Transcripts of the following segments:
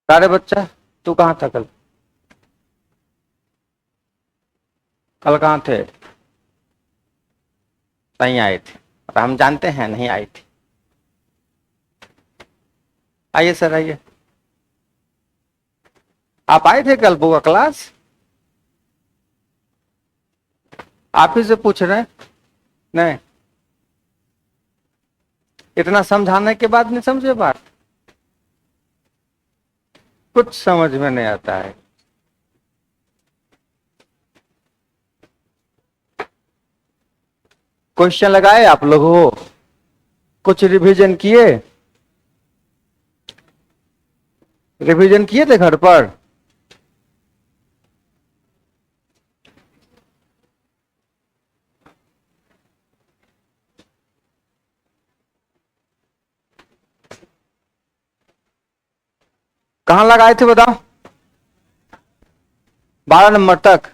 अरे बच्चा, तू कहाँ था कल? कल कहाँ थे? नहीं आए थे और हम जानते हैं नहीं आए थे। आइए सर, आइए। आप आए थे कल बुआ क्लास? आप ही से पूछ रहे हैं। नहीं, इतना समझाने के बाद नहीं समझे बात। कुछ समझ में नहीं आता है। क्वेश्चन लगाए आप लोग हो? कुछ रिवीजन किए? रिवीजन किए थे घर पर? कहाँ लगाए थे बताओ? 12 नंबर तक।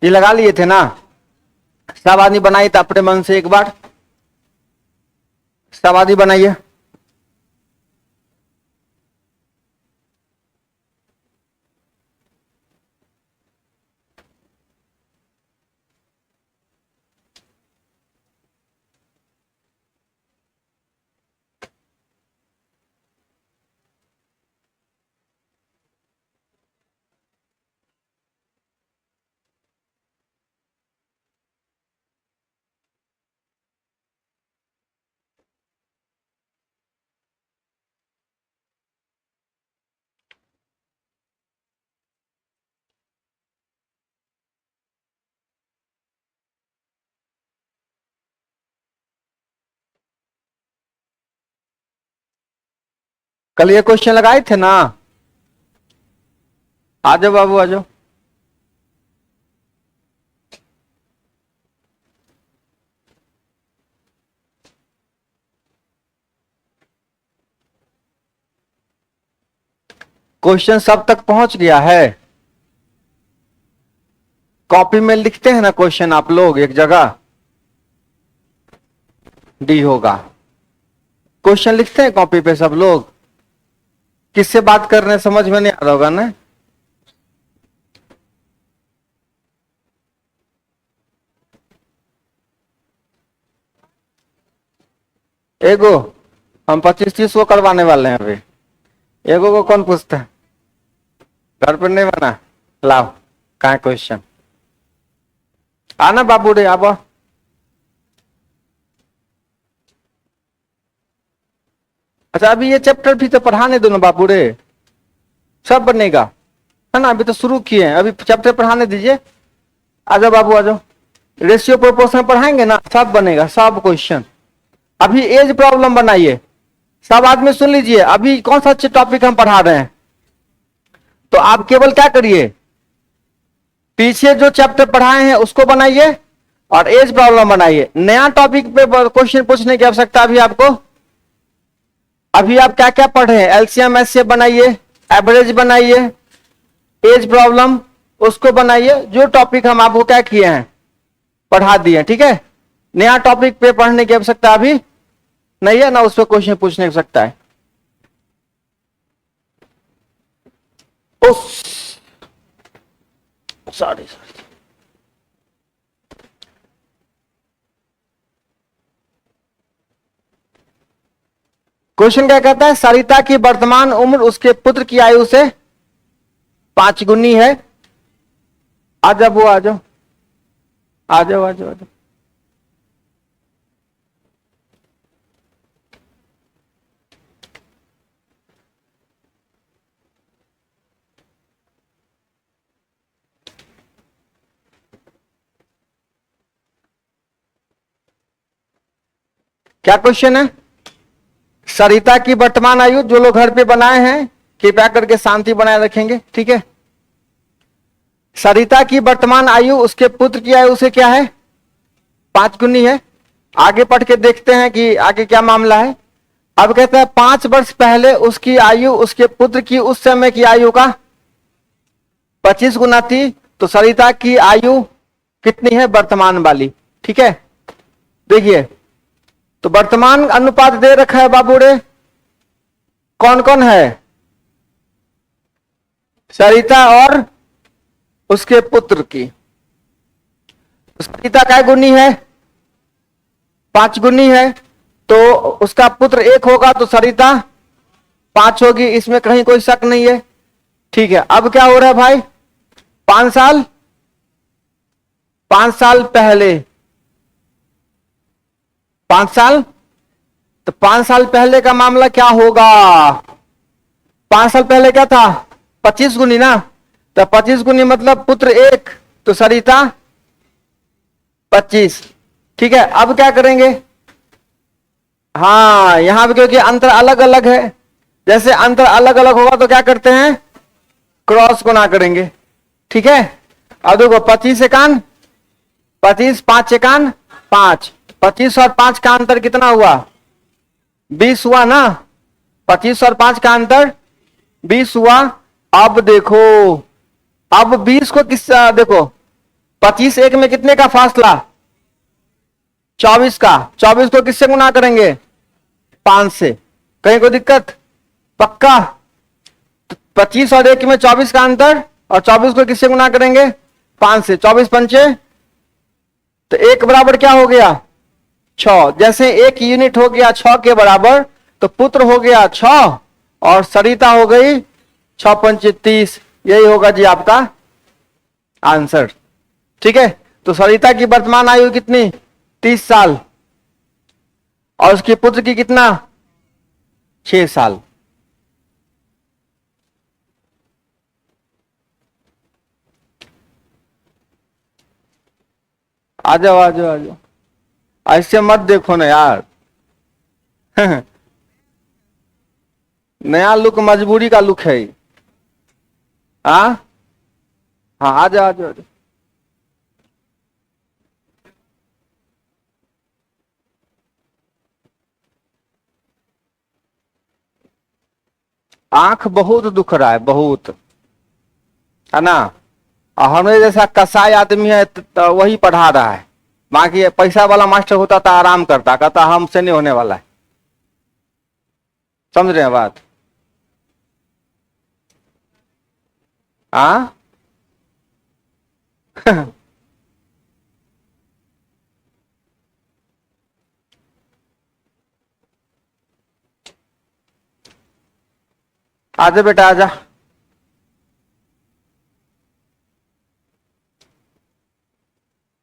ये लगा लिए थे ना? सब आदमी बनाइए तो अपने मन से एक बार। सब आदमी बनाइए। कल ये क्वेश्चन लगाए थे ना? आ जाओ बाबू, आ जाओ। क्वेश्चन सब तक पहुंच गया है? कॉपी में लिखते हैं ना क्वेश्चन आप लोग एक जगह? डी होगा। क्वेश्चन लिखते हैं कॉपी पे सब लोग? किससे बात कर रहे हैं समझ में नहीं आ रहा होगा ना? एगो हम 25-30 को करवाने वाले हैं अभी। एगो को कौन पूछता है? घर पर नहीं बना? लाओ, कहा क्वेश्चन? आना बाबू रे, आबो। अच्छा, अभी ये चैप्टर भी तो पढ़ाने दो ना बाबू रे, सब बनेगा, है ना? अभी तो शुरू किए हैं, अभी चैप्टर पढ़ाने दीजिए। आ जाओ बाबू, आ जाओ। रेशियो प्रोपोर्शन पढ़ाएंगे ना, सब बनेगा, सब क्वेश्चन। अभी एज प्रॉब्लम बनाइए। सब आदमी सुन लीजिए, अभी कौन सा अच्छे टॉपिक हम पढ़ा रहे हैं। तो आप केवल क्या करिए, पीछे जो चैप्टर पढ़ाए हैं उसको बनाइए और एज प्रॉब्लम बनाइए। नया टॉपिक पे क्वेश्चन पूछने की आवश्यकता अभी आपको। अभी आप क्या क्या पढ़े हैं? एलसीएम एचसीएफ बनाइए, एवरेज बनाइए, एज प्रॉब्लम उसको बनाइए। जो टॉपिक हम आपको क्या किए हैं, पढ़ा दिए, ठीक है? नया टॉपिक पे पढ़ने की आवश्यकता अभी नहीं है ना, उस पर क्वेश्चन पूछने की आवश्यकता है। सॉरी। क्वेश्चन क्या कहता है? सरिता की वर्तमान उम्र उसके पुत्र की आयु से 5 गुनी है। आ जाओ वो, आ जाओ, आ जाओ, आ जाओ, आ जाओ। क्या क्वेश्चन है? सरिता की वर्तमान आयु, जो लोग घर पे बनाए हैं कृपया करके शांति बनाए रखेंगे, ठीक है? सरिता की वर्तमान आयु उसके पुत्र की आयु से क्या है? 5 गुनी है। आगे पढ़ के देखते हैं कि आगे क्या मामला है। अब कहते हैं 5 वर्ष पहले उसकी आयु उसके पुत्र की उस समय की आयु का 25 गुना थी। तो सरिता की आयु कितनी है, वर्तमान वाली। ठीक है, देखिए तो वर्तमान अनुपात दे रखा है बाबू रे, कौन कौन है, सरिता और उसके पुत्र की। सरिता क्या गुनी है, 5 गुनी है, तो उसका पुत्र 1 होगा तो सरिता 5 होगी, इसमें कहीं कोई शक नहीं है। ठीक है, अब क्या हो रहा है भाई, 5 साल, 5 साल पहले, 5 साल, तो 5 साल पहले का मामला क्या होगा, 5 साल पहले क्या था, 25 गुनी ना, तो 25 गुनी मतलब पुत्र 1 तो सरिता 25। ठीक है, अब क्या करेंगे, हाँ यहां पे क्योंकि अंतर अलग अलग है, जैसे अंतर अलग अलग होगा तो क्या करते हैं, क्रॉस गुना करेंगे। ठीक है, अब देखो 25 एकान 25, 5 एकान 5, 25 और 5 का अंतर कितना हुआ, 20 हुआ ना, 25 और 5 का अंतर 20 हुआ। अब देखो, अब 20 को किस, देखो 25 1 में कितने का फासला, 24 का, 24 को किससे गुना करेंगे, 5 से, कहीं कोई दिक्कत, पक्का। 25 और 1 में 24 का अंतर, और 24 को किससे गुना करेंगे, 5 से, 24 पंचे, तो 1 बराबर क्या हो गया, 6। जैसे 1 यूनिट हो गया 6 के बराबर, तो पुत्र हो गया 6 और सरिता हो गई 6 पंचे 30। यही होगा जी आपका आंसर। ठीक है, तो सरिता की वर्तमान आयु कितनी, 30 साल, और उसके पुत्र की कितना, 6 साल। आ जाओ आ जाओ आ जाओ, ऐसे मत देखो ना यार नया लुक मजबूरी का लुक है। हाँ हाँ, आ जाओ आ जाओ आ जाओ। आंख बहुत दुख रहा है, बहुत, है ना, और हमें जैसा कसाई आदमी है तो वही पढ़ा रहा है, बाकी पैसा वाला मास्टर होता था आराम करता, कहता हमसे नहीं होने वाला है। समझ रहे हैं बात, हाँ आजा बेटा आजा।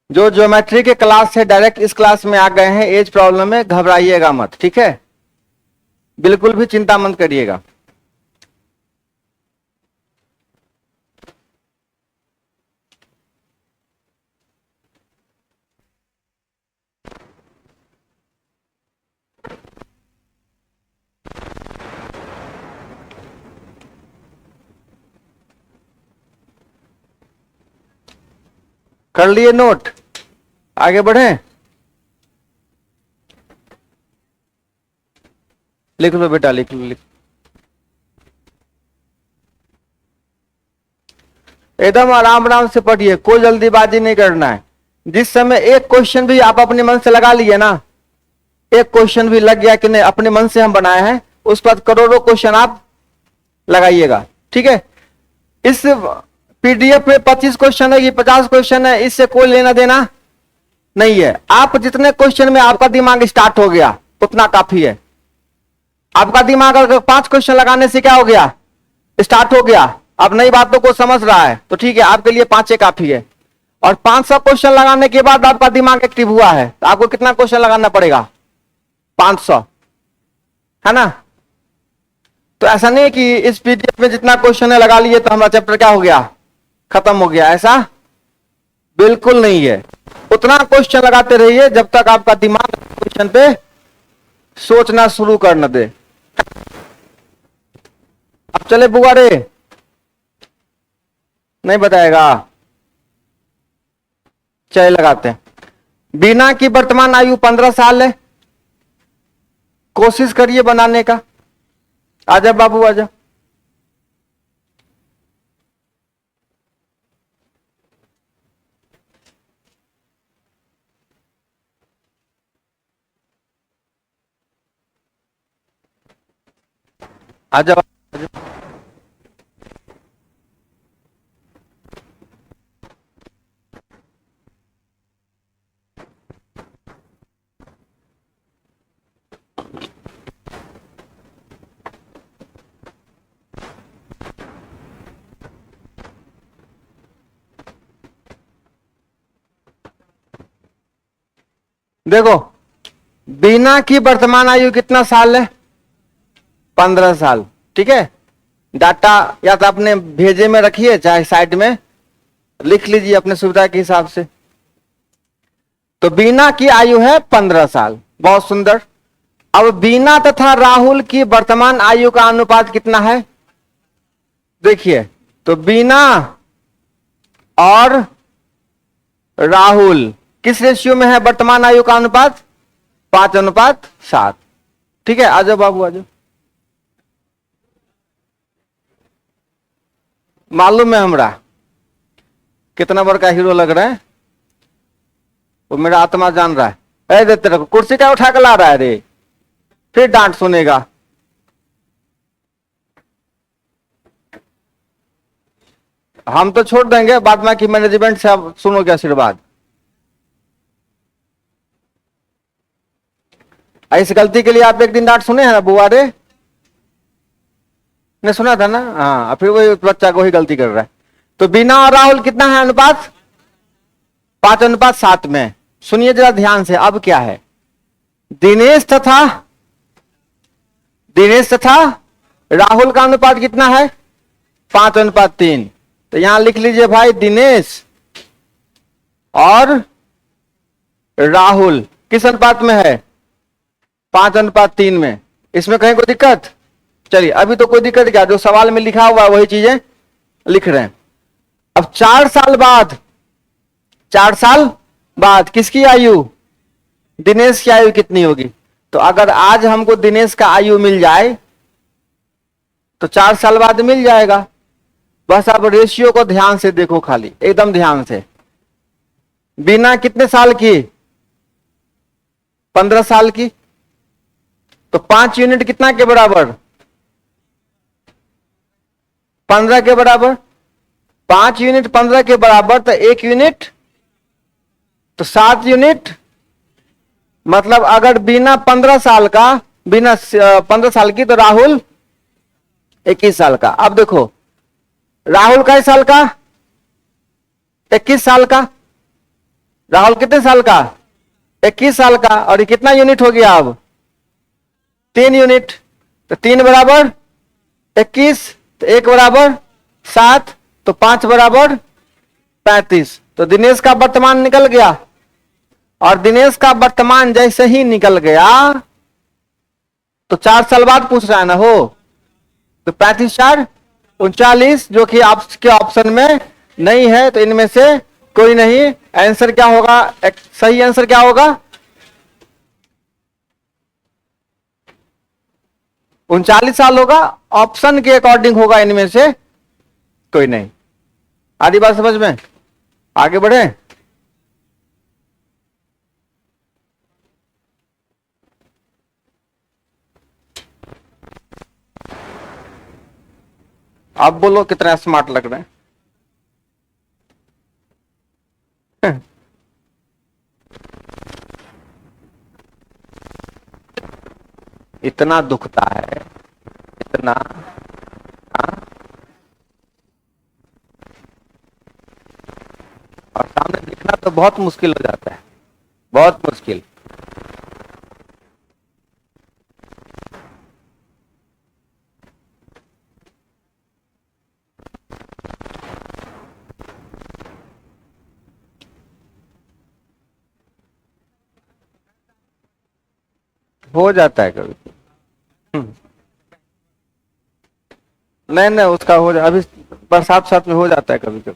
जो ज्योमेट्री के क्लास से डायरेक्ट इस क्लास में आ गए हैं, एज प्रॉब्लम में घबराइएगा मत, ठीक है, बिल्कुल भी चिंता मत करिएगा। कर लिए नोट, आगे बढ़े, लिख लो बेटा, लिख लो, लिख, एकदम आराम आराम से पढ़िए, कोई जल्दीबाजी नहीं करना है। जिस समय एक क्वेश्चन भी आप अपने मन से लगा लिए ना, एक क्वेश्चन भी लग गया कि नहीं अपने मन से हम बनाए हैं, उसके बाद करोड़ों क्वेश्चन आप लगाइएगा। ठीक है, इस पीडीएफ में 25 क्वेश्चन है, ये 50 क्वेश्चन है, इससे कोई लेना देना नहीं है। आप जितने क्वेश्चन में आपका दिमाग स्टार्ट हो गया उतना काफी है। आपका दिमाग अगर 5 क्वेश्चन लगाने से क्या हो गया, स्टार्ट हो गया, अब नई बातों को समझ रहा है, तो ठीक है, आपके लिए 5 काफी है। और 500 क्वेश्चन लगाने के बाद आपका दिमाग एक्टिव हुआ है, तो आपको कितना क्वेश्चन लगाना पड़ेगा, 500, है ना। तो ऐसा नहीं कि इस पीडीएफ में जितना क्वेश्चन है लगा लिए तो हमारा चैप्टर क्या हो गया, खत्म हो गया, ऐसा बिल्कुल नहीं है। उतना क्वेश्चन लगाते रहिए जब तक आपका दिमाग क्वेश्चन पे सोचना शुरू कर न दे। अब चले बुआ रे, नहीं बताएगा, चले लगाते हैं। बीना की वर्तमान आयु 15 साल है, कोशिश करिए बनाने का। आजा बाबू आजा। आ जाओ आ जाओ। देखो, बीना की वर्तमान आयु कितना साल है? 15 साल। ठीक है, डाटा या तो अपने भेजे में रखिए चाहे साइड में लिख लीजिए अपने सुविधा के हिसाब से। तो बीना की आयु है 15 साल, बहुत सुंदर। अब बीना तथा राहुल की वर्तमान आयु का अनुपात कितना है? देखिए, तो बीना और राहुल किस रेशियो में है वर्तमान आयु का अनुपात? 5:7। ठीक है, आजो बाबू आजो। मालूम है हमरा कितना बड़का हीरो लग रहा है, वो मेरा आत्मा जान रहा है। अरे देते रखो, कुर्सी का उठा कर ला रहा है रे, फिर डांट सुनेगा। हम तो छोड़ देंगे, बाद में कि मैनेजमेंट से आप सुनोगे आशीर्वाद। इस गलती के लिए आप एक दिन डांट सुने हैं ना बुआ रे? ने सुना था ना? हाँ, फिर वही बच्चा को ही गलती कर रहा है। तो बीना और राहुल कितना है अनुपात? 5:7 में। सुनिए जरा ध्यान से, अब क्या है? दिनेश तथा राहुल का अनुपात कितना है? 5:3। तो यहां लिख लीजिए भाई, दिनेश और राहुल किस अनुपात में है? 5:3 में। इसमें कहीं कोई दिक्कत? चलिए, अभी तो कोई दिक्कत क्या, जो सवाल में लिखा हुआ है वही चीजें लिख रहे हैं। अब 4 साल बाद किसकी आयु? दिनेश की आयु कितनी होगी? तो अगर आज हमको दिनेश का आयु मिल जाए तो 4 साल बाद मिल जाएगा। बस आप रेशियो को ध्यान से देखो, खाली एकदम ध्यान से। बीना कितने साल की? 15 साल की। तो 5 यूनिट कितना के बराबर? 15 के बराबर। 5 यूनिट 15 के बराबर, तो 1 यूनिट तो 7 यूनिट। मतलब अगर बीना 15 साल का, बीना 15 साल की, तो राहुल 21 साल का। अब देखो, राहुल कई साल का? 21 साल का। राहुल कितने साल का? 21 साल का। और ये कितना यूनिट हो गया? अब 3 यूनिट। तो 3 बराबर 21, तो 1 बराबर 7, तो 5 बराबर 35। तो दिनेश का वर्तमान निकल गया। और दिनेश का वर्तमान जैसे ही निकल गया तो 4 साल बाद पूछ रहा है ना हो, तो 35 4 39, जो कि आपके ऑप्शन में नहीं है, तो इनमें से कोई नहीं। आंसर क्या होगा? सही आंसर क्या होगा? 39 साल होगा। ऑप्शन के अकॉर्डिंग होगा, इनमें से कोई नहीं। आधी बात समझ में? आगे बढ़े। आप बोलो कितना स्मार्ट लग रहे हैं? इतना दुखता है, इतना। हाँ? और सामने दिखना तो बहुत मुश्किल हो जाता है, बहुत मुश्किल। हो जाता है कभी। नहीं नहीं, उसका हो जाए, अभी बरसात साथ में हो जाता है कभी कभी।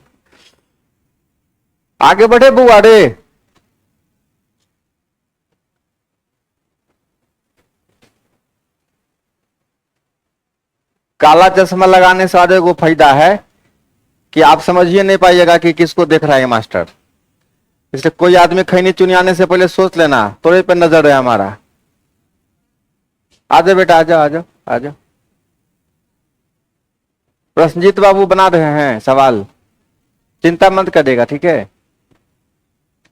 आगे बढ़े बुआ रे। काला चश्मा लगाने से आगे को फायदा है कि आप समझिए नहीं पाइएगा कि किसको देख रहा है मास्टर। इसलिए कोई आदमी खैनी चुनियाने से पहले सोच लेना, तोरे पे नजर है हमारा। आजा बेटा, आजा आजा आजा। प्रश्नजीत बाबू बना रहे हैं सवाल, चिंता मत करिएगा, ठीक है।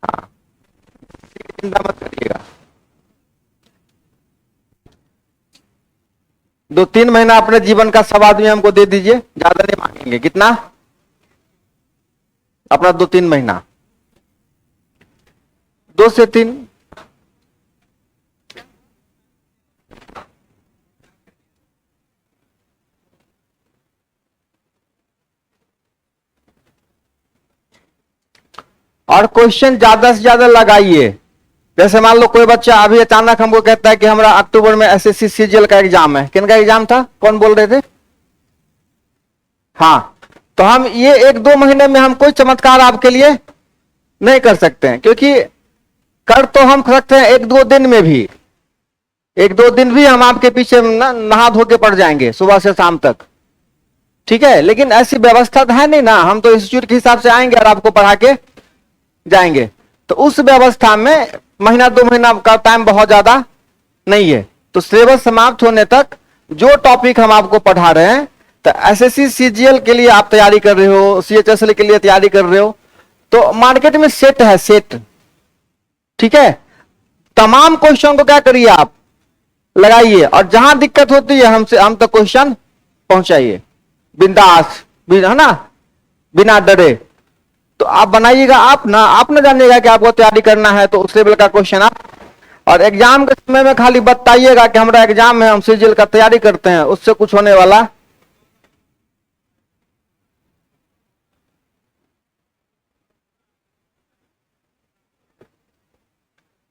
हाँ, चिंता मत करिएगा। 2-3 महीना अपने जीवन का सब आदमी हमको दे दीजिए, ज्यादा नहीं मांगेंगे। कितना? अपना 2-3 महीना, 2 से 3। और क्वेश्चन ज्यादा से ज्यादा लगाइए। जैसे मान लो कोई बच्चा अभी अचानक हमको कहता है कि हमारा अक्टूबर में एसएससी सीजीएल का एग्जाम है। किन का एग्जाम था? कौन बोल रहे थे? हाँ, तो हम ये 1-2 महीने में हम कोई चमत्कार आपके लिए नहीं कर सकते हैं, क्योंकि कर तो हम सकते हैं 1-2 दिन में भी। 1-2 दिन भी हम आपके पीछे नहा धो के पड़ जाएंगे सुबह से शाम तक, ठीक है। लेकिन ऐसी व्यवस्था तो है नहीं ना, हम तो इंस्टीट्यूट के हिसाब से आएंगे और आपको पढ़ा के जाएंगे। तो उस व्यवस्था में 1-2 महीना का टाइम बहुत ज्यादा नहीं है। तो सिलेबस समाप्त होने तक जो टॉपिक हम आपको पढ़ा रहे हैं, तो एसएससी सीजीएल के लिए आप तैयारी कर रहे हो, सीएचएसएल के लिए तैयारी कर रहे हो, तो मार्केट में सेट है, सेट, ठीक है। तमाम क्वेश्चन को क्या करिए आप लगाइए, और जहां दिक्कत होती है हमसे हम तक क्वेश्चन पहुंचाइए बिंदास, है ना, बिना डरे। तो आप बनाइएगा, आप ना जानिएगा कि आपको तैयारी करना है, तो उस लेवल का क्वेश्चन आप, और एग्जाम के समय में खाली बताइएगा कि हमारा एग्जाम है, हम सीजीएल का तैयारी करते हैं, उससे कुछ होने वाला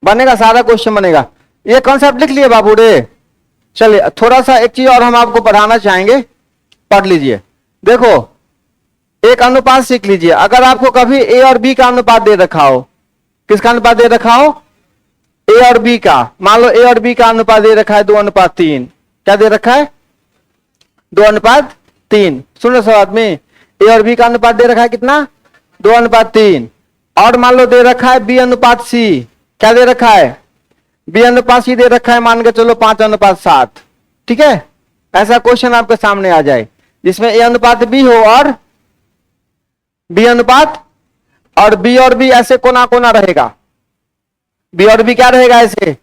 बनेगा, सारा क्वेश्चन बनेगा। ये कॉन्सेप्ट लिख लिए बाबू रे। चलिए थोड़ा सा एक चीज और हम आपको पढ़ाना चाहेंगे, पढ़ लीजिए। देखो, एक अनुपात सीख लीजिए। अगर आपको कभी ए और बी का अनुपात दे रखा हो, किसका अनुपात दे रखा हो? ए और बी का। मान लो ए और बी का अनुपात दे रखा है 2:3। क्या दे रखा है? 2:3। सुनो सब आदमी, ए और बी का अनुपात दे रखा है कितना? 2:3। और मान लो दे रखा है बी अनुपात सी। क्या दे रखा है? बी अनुपात सी दे रखा है, मान के चलो 5:7, ठीक है। ऐसा क्वेश्चन आपके सामने आ जाए जिसमें ए अनुपात बी हो और बी अनुपात, और बी और बी ऐसे कोना कोना रहेगा। बी और बी क्या रहेगा? ऐसे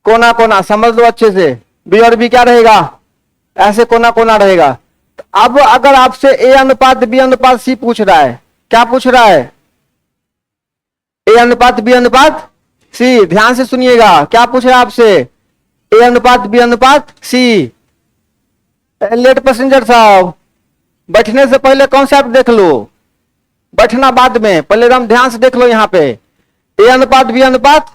कोना कोना, समझ लो अच्छे से। बी और बी क्या रहेगा? ऐसे कोना कोना रहेगा। तो अब अगर आपसे ए अनुपात बी अनुपात सी पूछ रहा है, क्या पूछ रहा है? ए अनुपात बी अनुपात सी। ध्यान से सुनिएगा, क्या पूछ रहा है आपसे? ए अनुपात बी अनुपात सी। लेट पैसेंजर साहब, बैठने से पहले कॉन्सेप्ट देख लो, बैठना बाद में, पहले एकदम ध्यान से देख लो। यहाँ पे ए अनुपात बी अनुपात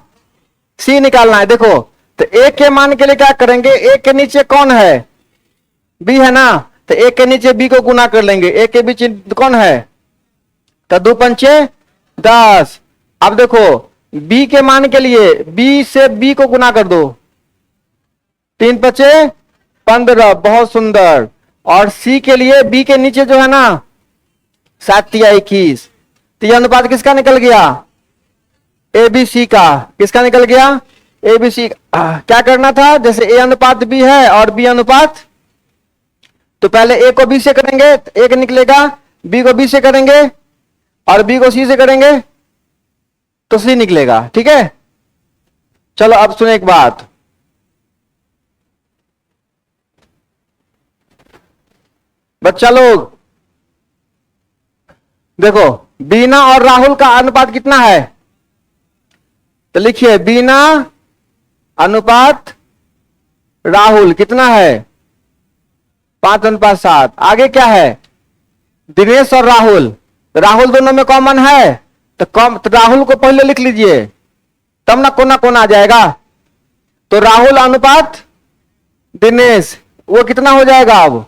सी निकालना है। देखो, तो ए के मान के लिए क्या करेंगे? ए के नीचे कौन है? बी है ना, तो ए के नीचे बी को गुना कर लेंगे। ए के बीच कौन है? तो 2×5 = 10। अब देखो, बी के मान के लिए बी से बी को गुना कर दो, 3×5 = 15। बहुत सुंदर। और सी के लिए बी के नीचे जो है ना, 7×3 = 21। तो यह अनुपात किसका निकल गया? एबीसी का। किसका निकल गया? एबीसी। क्या करना था? जैसे ए अनुपात बी है और बी अनुपात, तो पहले ए को बी से करेंगे तो एक निकलेगा, बी को बी से करेंगे और बी को सी से करेंगे तो सी निकलेगा, ठीक है। चलो अब सुने एक बात, बच्चा लोग देखो, बीना और राहुल का अनुपात कितना है? तो लिखिए, बीना अनुपात राहुल कितना है? 5:7। आगे क्या है? दिनेश और राहुल। राहुल दोनों में कॉमन है, तो राहुल को पहले लिख लीजिए, तब ना कोना कोना आ जाएगा। तो राहुल अनुपात दिनेश, वो कितना हो जाएगा? अब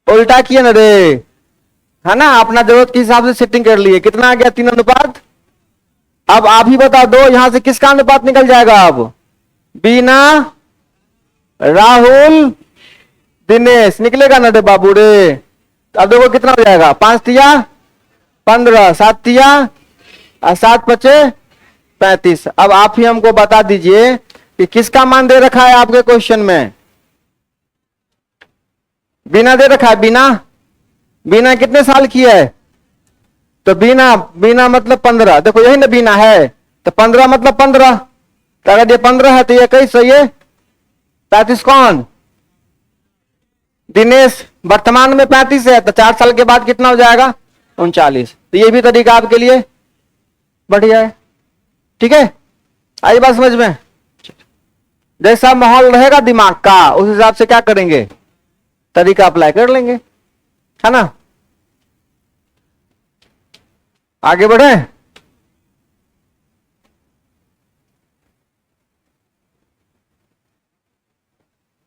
उल्टा किए ना रे, है ना, अपना जरूरत के हिसाब से सेटिंग कर लिए। कितना आ गया? 3:। अब आप ही बता दो, यहां से किसका अनुपात निकल जाएगा? अब बीना राहुल दिनेश निकलेगा ना रे बाबू रे। अब देखो कितना हो जाएगा? 5×3 = 15, 7×3 = 7×5 = 35। अब आप ही हमको बता दीजिए कि किसका मान दे रखा है आपके क्वेश्चन में? बीना दे रखा है, बीना, बीना कितने साल की है? तो बीना, बीना मतलब 15, देखो यही ना बीना है, तो 15 मतलब 15, तो अगर ये 15 है तो ये 21, सही है। 35 कौन? दिनेश। वर्तमान में 35 है, तो 4 साल के बाद कितना हो जाएगा? 39। तो ये भी तरीका आपके लिए बढ़िया है, ठीक है। आई बात समझ में? जैसा माहौल रहेगा दिमाग का, उस हिसाब से क्या करेंगे, तरीका अप्लाई कर लेंगे, है ना। आगे बढ़े।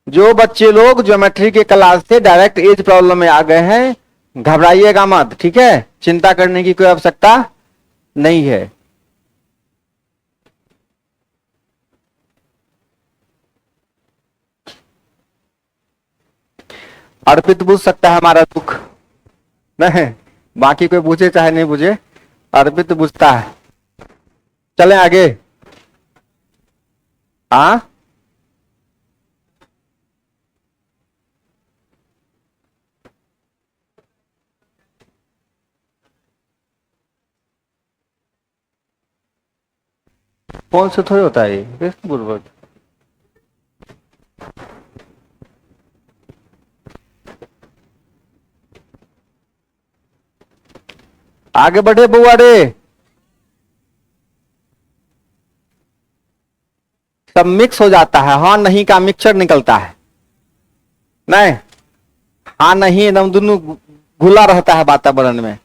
जो बच्चे लोग ज्योमेट्री के क्लास से डायरेक्ट एज प्रॉब्लम में आ गए हैं, घबराइएगा मत, ठीक है, चिंता करने की कोई आवश्यकता नहीं है। अर्पित बुझ सकता है हमारा दुख, नहीं बाकी कोई बुझे चाहे नहीं बुझे, अर्पित बुझता है। चलें आगे। हाँ, फोन से थोड़ी होता है ये बुर्बक। आगे बढ़े बुआड़े, सब मिक्स हो जाता है, हाँ नहीं का मिक्सचर निकलता है, नहीं हाँ नहीं, एकदम दोनों घुला रहता है वातावरण में,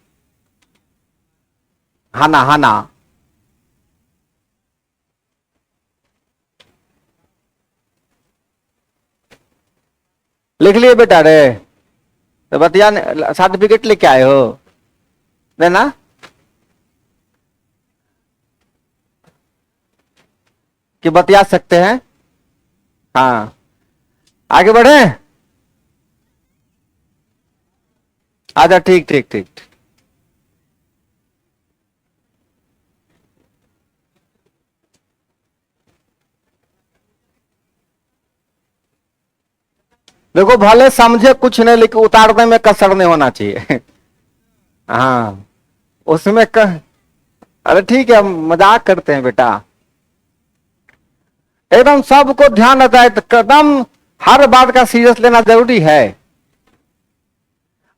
हाँ ना हाँ ना। लिख लिए बेटा रे, तो बतिया सर्टिफिकेट लेके आए हो देना। कि बतिया सकते हैं, हाँ आगे बढ़े। अच्छा ठीक ठीक ठीक। देखो भले समझे कुछ नहीं, लेकिन उतारने में कसर नहीं होना चाहिए। हाँ उसमें अरे ठीक है, मजाक करते हैं बेटा, एकदम सबको ध्यान रहता है, तो एकदम हर बात का सीरियस लेना जरूरी है।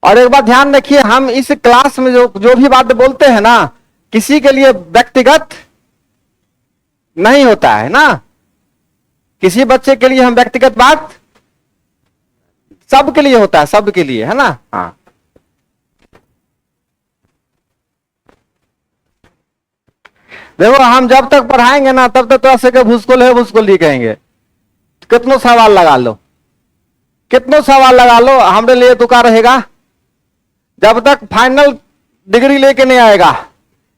और एक बात ध्यान रखिए, हम इस क्लास में जो भी बात बोलते हैं ना, किसी के लिए व्यक्तिगत नहीं होता है ना, किसी बच्चे के लिए हम व्यक्तिगत बात, सबके लिए होता है, सबके लिए, है ना। हाँ देखो हम जब तक पढ़ाएंगे ना, तब तक तो ऐसे के भूसकोल है, भूसकोल ही कहेंगे। कितनों सवाल लगा लो, कितनों सवाल लगा लो, हमारे लिए तुका रहेगा। जब तक फाइनल डिग्री लेके नहीं आएगा,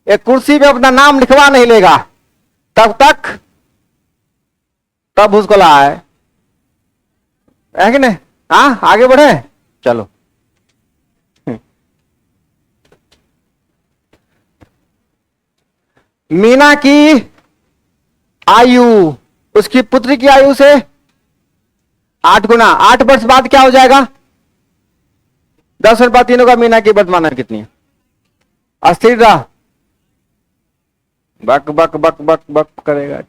एक कुर्सी पे अपना नाम लिखवा नहीं लेगा, तब तक तब भूसकोला है कि नहीं। हाँ आगे बढ़े, चलो। मीना की आयु उसकी पुत्री की आयु से 8 गुना, 8 वर्ष बाद क्या हो जाएगा? 10 वर्ष बाद तीनों का मीना की वर्तमान आयु कितनी है? अस्थिर रहा, बक बक बक बक बक करेगा।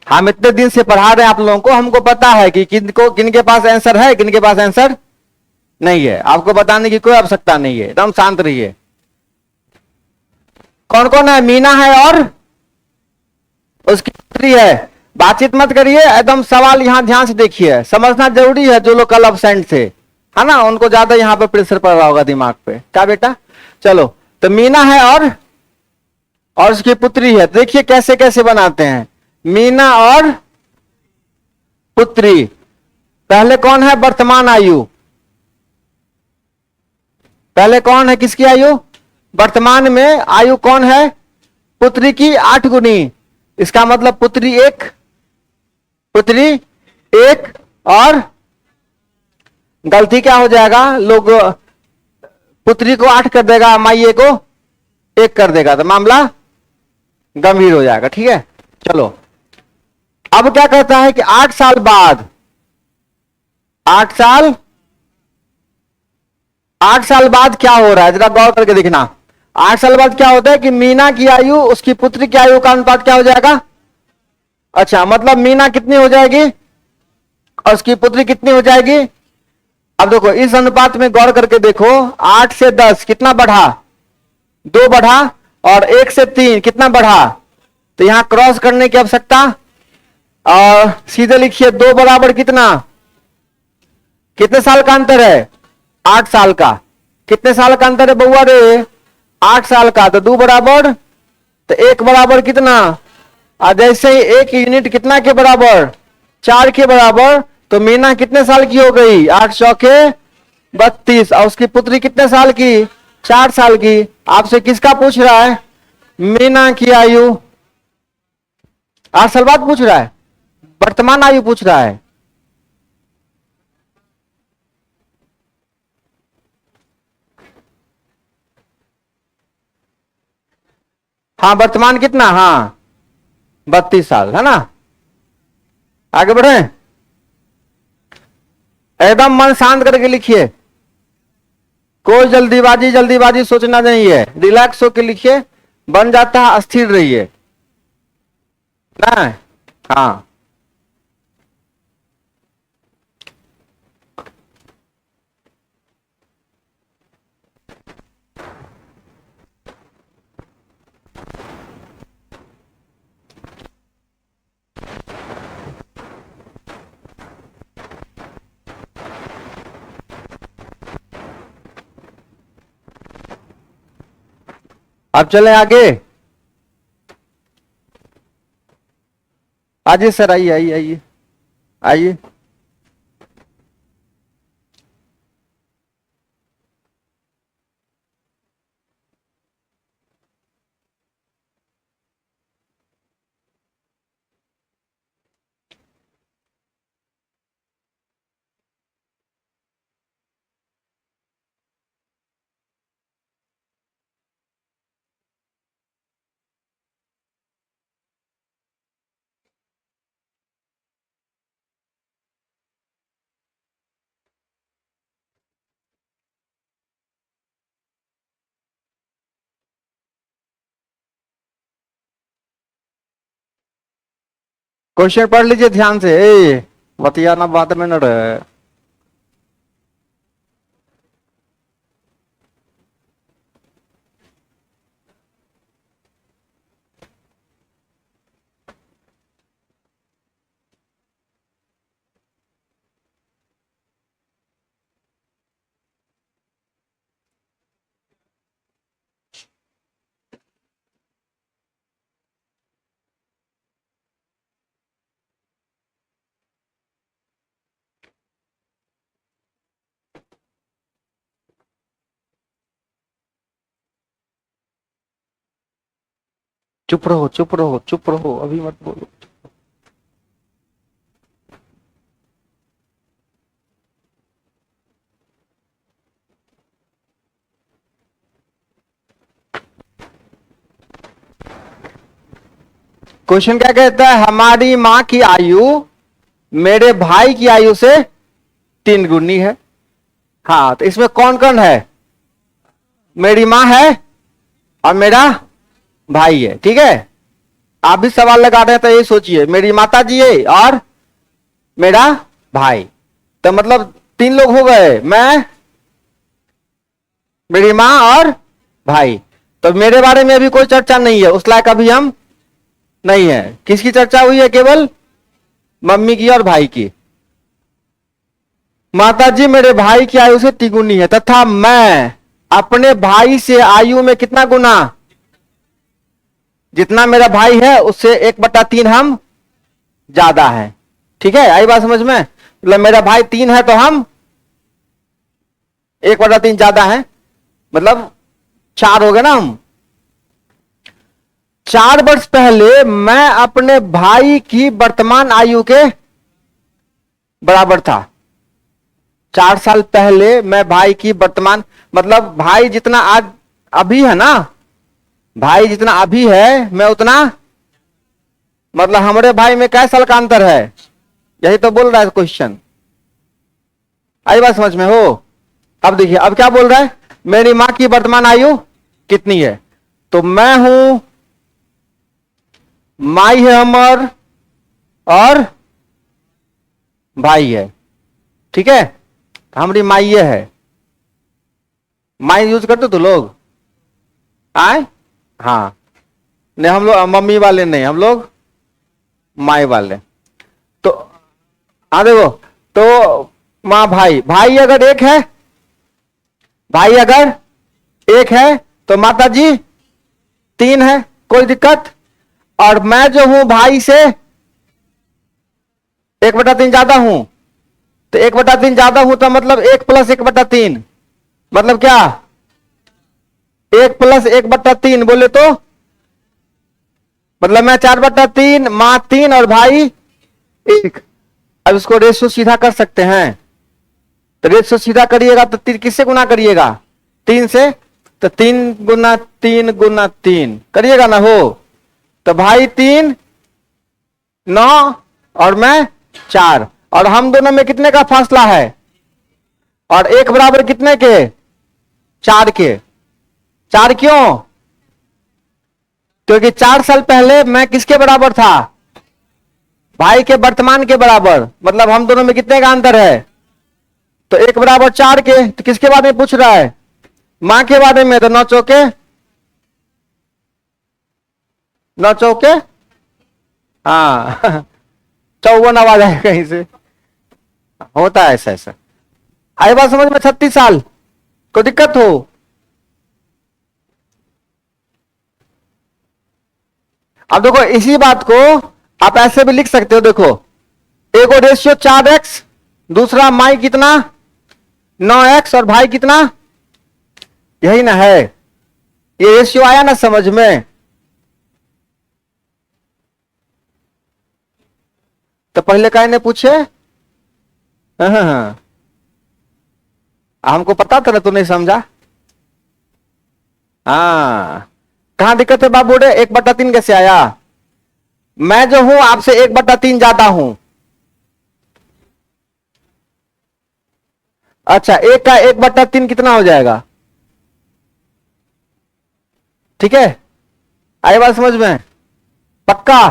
हम इतने दिन से पढ़ा रहे हैं आप लोगों को, हमको पता है कि किनके पास आंसर है, किनके पास आंसर नहीं है। आपको बताने की कोई आवश्यकता नहीं है, एकदम शांत रहिए। कौन कौन है? मीना है और उसकी पुत्री है। बातचीत मत करिए, एकदम सवाल यहां ध्यान से देखिए, समझना जरूरी है। जो लोग कल अब्सेंट थे, है ना, उनको ज्यादा यहां पर प्रेशर पड़ रहा होगा दिमाग पे। क्या बेटा? चलो, तो मीना है और उसकी पुत्री है। देखिए कैसे कैसे बनाते हैं, मीना और पुत्री। पहले कौन है? वर्तमान आयु। पहले कौन है? किसकी आयु? वर्तमान में आयु कौन है? पुत्री की 8 गुनी। इसका मतलब पुत्री एक और गलती क्या हो जाएगा, लोग पुत्री को 8 कर देगा, माइये को 1 कर देगा, तो मामला गंभीर हो जाएगा। ठीक है, चलो अब क्या कहता है कि 8 साल बाद, 8 साल, 8 साल बाद क्या हो रहा है, जरा गौर करके देखना। 8 साल बाद क्या होता है कि मीना की आयु उसकी पुत्री की आयु का अनुपात क्या हो जाएगा। अच्छा, मतलब मीना कितनी हो जाएगी और उसकी पुत्री कितनी हो जाएगी। अब देखो इस अनुपात में गौर करके देखो, 8 से 10 कितना बढ़ा, 2 बढ़ा, और 1 से 3 कितना बढ़ा। तो यहां क्रॉस करने की आवश्यकता, और सीधे लिखिए 2 बराबर कितना, कितने साल का अंतर है, 8 साल का। कितने साल का अंतर है बउआ रे, 8 साल का। तो 2 बराबर, तो 1 बराबर कितना, और जैसे ही 1 यूनिट कितना के बराबर, 4 के बराबर। तो मीना कितने साल की हो गई, 8 चौके 32, और उसकी पुत्री कितने साल की, 4 साल की। आपसे किसका पूछ रहा है, मीना की आयु। 8 साल बाद पूछ रहा है, वर्तमान आयु पूछ रहा है। हाँ वर्तमान कितना, हाँ 32 साल है ना। आगे बढ़े, एकदम मन शांत करके लिखिए, कोई जल्दीबाजी जल्दीबाजी सोचना नहीं है, रिलैक्स होकर लिखिए, बन जाता है, अस्थिर रहिए ना। हाँ अब चलें आगे। आइए सर, आइए आइए आइए आइए। क्वेश्चन पढ़ लीजिए ध्यान से, बतियाना बात में न रहे। चुप रहो चुप रहो चुप रहो, अभी मत बोलो। क्वेश्चन क्या कहता है, हमारी मां की आयु मेरे भाई की आयु से 3 गुनी है। हाँ, तो इसमें कौन कौन है, मेरी मां है और मेरा भाई है, ठीक है। आप भी सवाल लगा रहे हैं तो ये सोचिए, मेरी माता जी है और मेरा भाई, तो मतलब 3 लोग हो गए, मैं, मेरी मां और भाई। तो मेरे बारे में अभी कोई चर्चा नहीं है, उस लायक अभी हम नहीं है। किसकी चर्चा हुई है, केवल मम्मी की और भाई की। माता जी मेरे भाई की आयु से 3 गुनी है, तथा मैं अपने भाई से आयु में कितना गुना, जितना मेरा भाई है उससे 1/3 हम ज्यादा है, ठीक है। आई बात समझ में, मतलब मेरा भाई 3 है तो हम 1/3 ज्यादा है, मतलब 4 हो गए ना हम। 4 वर्ष पहले मैं अपने भाई की वर्तमान आयु के बराबर था। 4 साल पहले मैं भाई की वर्तमान, मतलब भाई जितना आज अभी है ना, भाई जितना अभी है मैं उतना मतलब हमारे भाई में कै साल का अंतर है, यही तो बोल रहा है क्वेश्चन। आई बात समझ में हो? अब देखिए अब क्या बोल रहा है, मेरी मां की वर्तमान आयु कितनी है। तो मैं हूं, माई है अमर, और भाई है। ठीक है, हमारी माई ये है। माई यूज करते तो लोग आए, हाँ नहीं हम लोग मम्मी वाले नहीं, हम लोग माई वाले। तो हाँ देखो, तो माँ भाई, भाई अगर एक है, भाई अगर एक है तो माता जी तीन है, कोई दिक्कत। और मैं जो हूं भाई से 1/3 ज्यादा हूं, तो 1/3 ज्यादा हूं तो मतलब 1+1/3, मतलब क्या 1+1/3 बोले तो मतलब मैं 4/3, मां 3 और भाई 1। अब इसको रेशियो सीधा कर सकते हैं, तो रेशियो सीधा करिएगा तो किससे गुना करिएगा, 3 से। तो 3 × 3 × 3 करिएगा ना हो, तो भाई 3 9 और मैं 4, और हम दोनों में कितने का फासला है, और एक बराबर कितने के, 4 के। 4 क्यों, क्योंकि 4 साल पहले मैं किसके बराबर था, भाई के वर्तमान के बराबर, मतलब हम दोनों में कितने का अंतर है, तो 1/4 के। तो किसके बारे में पूछ रहा है, मां के बारे में, तो 9 चौके 9 चौके, हाँ 54 आवाज है कहीं से, होता है ऐसा ऐसा। आई बात समझ में, 36 साल कोई दिक्कत हो। अब देखो इसी बात को आप ऐसे भी लिख सकते हो, देखो एक और रेशियो 4x, दूसरा माई कितना 9x, और भाई कितना, यही ना है, ये रेशियो आया ना समझ में। तो पहले काहे ने पूछे, हाँ हाँ हाँ। हमको पता था ना, तू नहीं समझा। हाँ कहां दिक्कत है बाबू रे, 1/3 कैसे आया, मैं जो हूं आपसे 1/3 ज्यादा हूं। अच्छा, एक का 1/3 कितना हो जाएगा, ठीक है, आई बात समझ में, पक्का।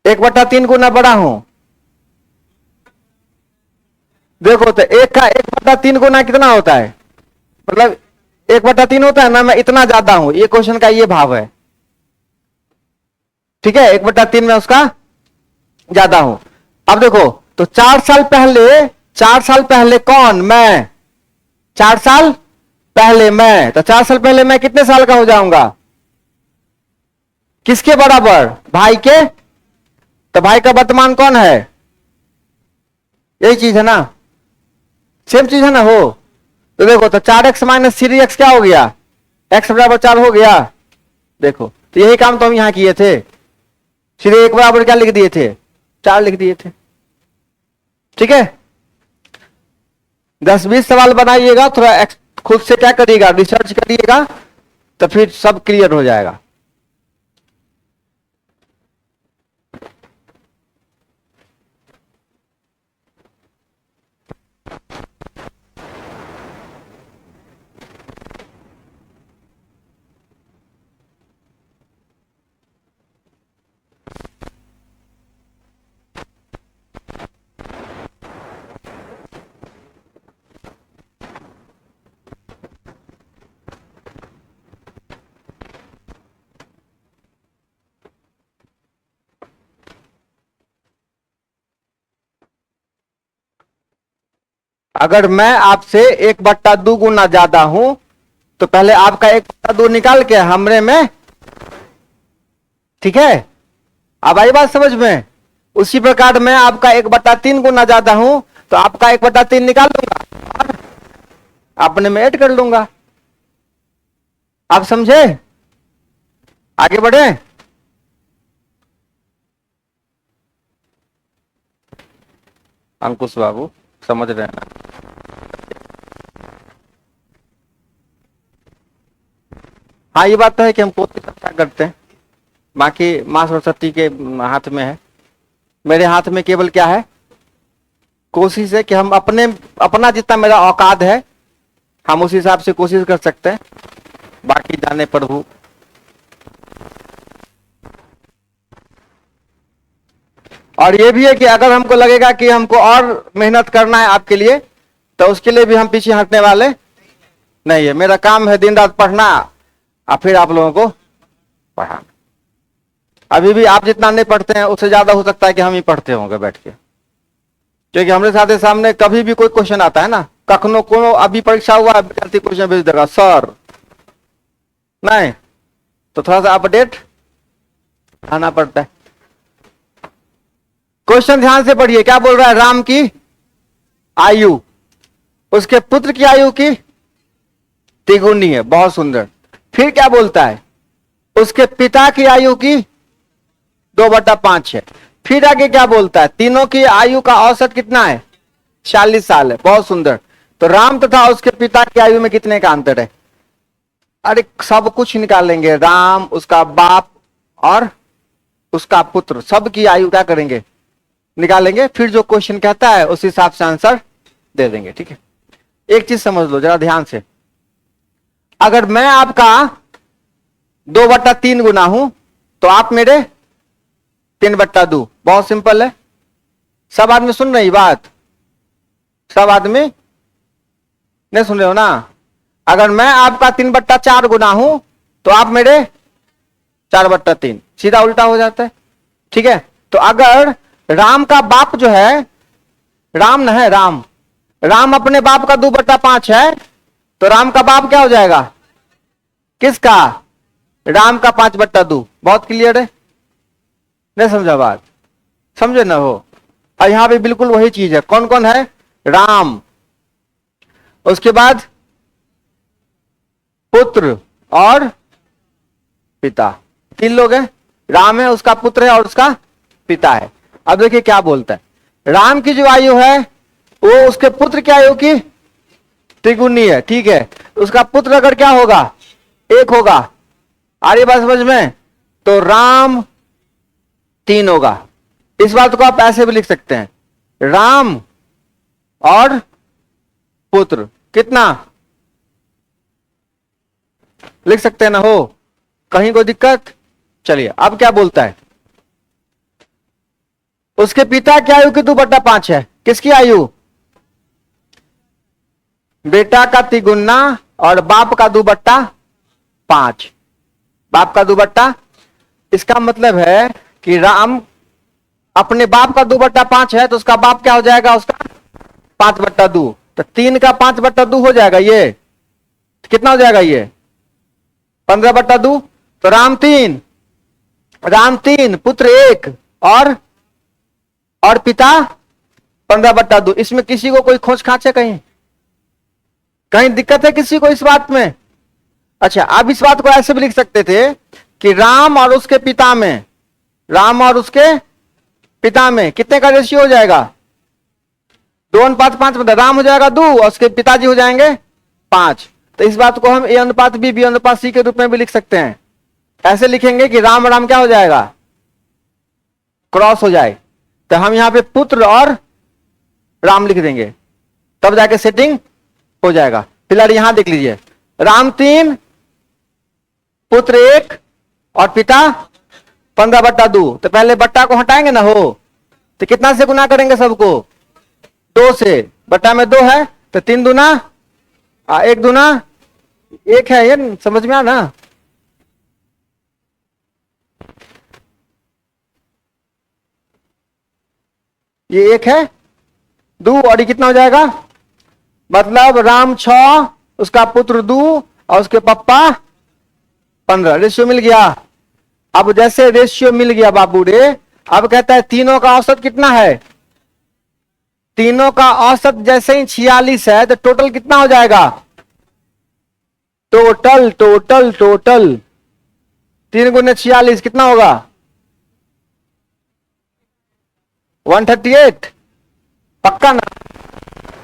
1/3 गुना बड़ा हूं, देखो तो एक का 1/3 गुना कितना होता है, मतलब 1/3 होता है ना, मैं इतना ज्यादा हूं, ये क्वेश्चन का ये भाव है। ठीक है, 1/3 में उसका ज्यादा हूं। अब देखो, तो 4 साल पहले, 4 साल पहले कौन, मैं, 4 साल पहले मैं, तो 4 साल पहले मैं कितने साल का हो जाऊंगा, किसके बराबर, भाई के। तो भाई का वर्तमान कौन है, यही चीज है ना, सेम चीज है ना हो। तो देखो, तो 4x - 3x क्या हो गया, x = 4 हो गया। देखो तो यही काम तो हम यहां किए थे, सीधे 1 बराबर क्या लिख दिए थे, 4 लिख दिए थे। ठीक है, 10-20 सवाल बनाइएगा, थोड़ा खुद से क्या करिएगा, रिसर्च करिएगा, तो फिर सब क्लियर हो जाएगा। अगर मैं आपसे 1/2 गुना ज्यादा हूं, तो पहले आपका 1/2 निकाल के हमरे में, ठीक है, अब आई बात समझ में। उसी प्रकार मैं आपका 1/3 गुना ज्यादा हूं, तो आपका 1/3 निकाल लूंगा और अपने में ऐड कर लूंगा। आप समझे, आगे बढ़े। अंकुश बाबू समझ रहे हैं ना, हाँ ये बात तो है कि हम कोशिश अच्छा करते हैं, बाकी माँ सरस्वती के हाथ में है। मेरे हाथ में केवल क्या है, कोशिश है कि हम अपना जितना मेरा औकात है हम उस हिसाब से कोशिश कर सकते हैं, बाकी जाने प्रभु। और ये भी है कि अगर हमको लगेगा कि हमको और मेहनत करना है आपके लिए, तो उसके लिए भी हम पीछे हटने वाले नहीं है। मेरा काम है दिन रात पढ़ना और फिर आप लोगों को पढ़ाना। अभी भी आप जितना नहीं पढ़ते हैं उससे ज्यादा हो सकता है कि हम ही पढ़ते होंगे बैठ के, क्योंकि हमारे साथ सामने कभी भी कोई क्वेश्चन आता है ना, कखनो को अभी परीक्षा हुआ विद्यार्थी क्वेश्चन भेज देगा सर, नहीं तो थोड़ा सा अपडेट आना पड़ता है। क्वेश्चन ध्यान से पढ़िए, क्या बोल रहा है, राम की आयु उसके पुत्र की आयु की तिगुनी है, बहुत सुंदर। फिर क्या बोलता है, उसके पिता की आयु की 2/5 है। फिर आगे क्या बोलता है, तीनों की आयु का औसत कितना है, 40 साल है, बहुत सुंदर। तो राम तथा उसके पिता की आयु में कितने का अंतर है, अरे सब कुछ निकालेंगे, राम, उसका बाप और उसका पुत्र, सब की आयु क्या करेंगे, निकालेंगे। फिर जो क्वेश्चन कहता है उस हिसाब से आंसर दे देंगे, ठीक है। एक चीज समझ लो जरा ध्यान से, अगर मैं आपका 2/3 गुना हूं तो आप मेरे 3/2, बहुत सिंपल है। सब आदमी सुन रही बात, सब आदमी नहीं सुन रहे हो ना। अगर मैं आपका 3/4 गुना हूं तो आप मेरे 4/3, सीधा उल्टा हो जाता है, ठीक है। तो अगर राम का बाप जो है, राम न है, राम अपने बाप का 2/5 है, तो राम का बाप क्या हो जाएगा, किसका, राम का 5/2। बहुत क्लियर है, नहीं समझा बात, समझे ना हो। और यहां पे बिल्कुल वही चीज है, कौन कौन है, राम, उसके बाद पुत्र और पिता, 3 लोग हैं, राम है, उसका पुत्र है और उसका पिता है। अब देखिए क्या बोलता है, राम की जो आयु है वो उसके पुत्र की आयु की तिगुनी है, ठीक है। उसका पुत्र अगर क्या होगा, 1 होगा, आ रही बात समझ में, तो राम 3 होगा। इस बात को आप ऐसे भी लिख सकते हैं, राम और पुत्र कितना लिख सकते हैं ना, हो कहीं कोई दिक्कत। चलिए अब क्या बोलता है, उसके पिता की आयु की 2/5 है, किसकी आयु, बेटा का तिगुना और बाप का 2/5, बाप का 2/, इसका मतलब है कि राम अपने बाप का 2/5 है, तो उसका बाप क्या हो जाएगा, उसका 5/2, तो 3 का 5/2 हो जाएगा, ये कितना हो जाएगा, ये 15/2। तो राम 3 पुत्र 1 और पिता 15/2। इसमें किसी को कोई खोज खांच है, कहीं दिक्कत है किसी को इस बात में। अच्छा, आप इस बात को ऐसे भी लिख सकते थे कि राम और उसके पिता में कितने का रेशियो हो जाएगा, 2:5, मतलब राम हो जाएगा 2 और उसके पिताजी हो जाएंगे 5। तो इस बात को हम A:B, B:C के रूप में भी लिख सकते हैं। ऐसे लिखेंगे कि राम राम क्या हो जाएगा, क्रॉस हो जाए, तो हम यहां पे पुत्र और राम लिख देंगे, तब जाके सेटिंग हो जाएगा। फिलहाल यहां देख लीजिए, राम 3 पुत्र 1 और पिता 15/2। तो पहले बट्टा को हटाएंगे ना, हो तो कितना से गुना करेंगे सबको, 2 से, बट्टा में 2 है तो 3 दूना 1 दूना 1 है, ये समझ में आ ना। ये 1 है 2 और ये कितना हो जाएगा, मतलब राम 6, उसका पुत्र 2 और उसके पप्पा 15, रेशियो मिल गया। अब जैसे रेशियो मिल गया बाबू रे, अब कहता है तीनों का औसत कितना है, तीनों का औसत जैसे ही 46 है, तो टोटल कितना हो जाएगा, टोटल 3 गुने 46 कितना होगा, 138, पक्का ना।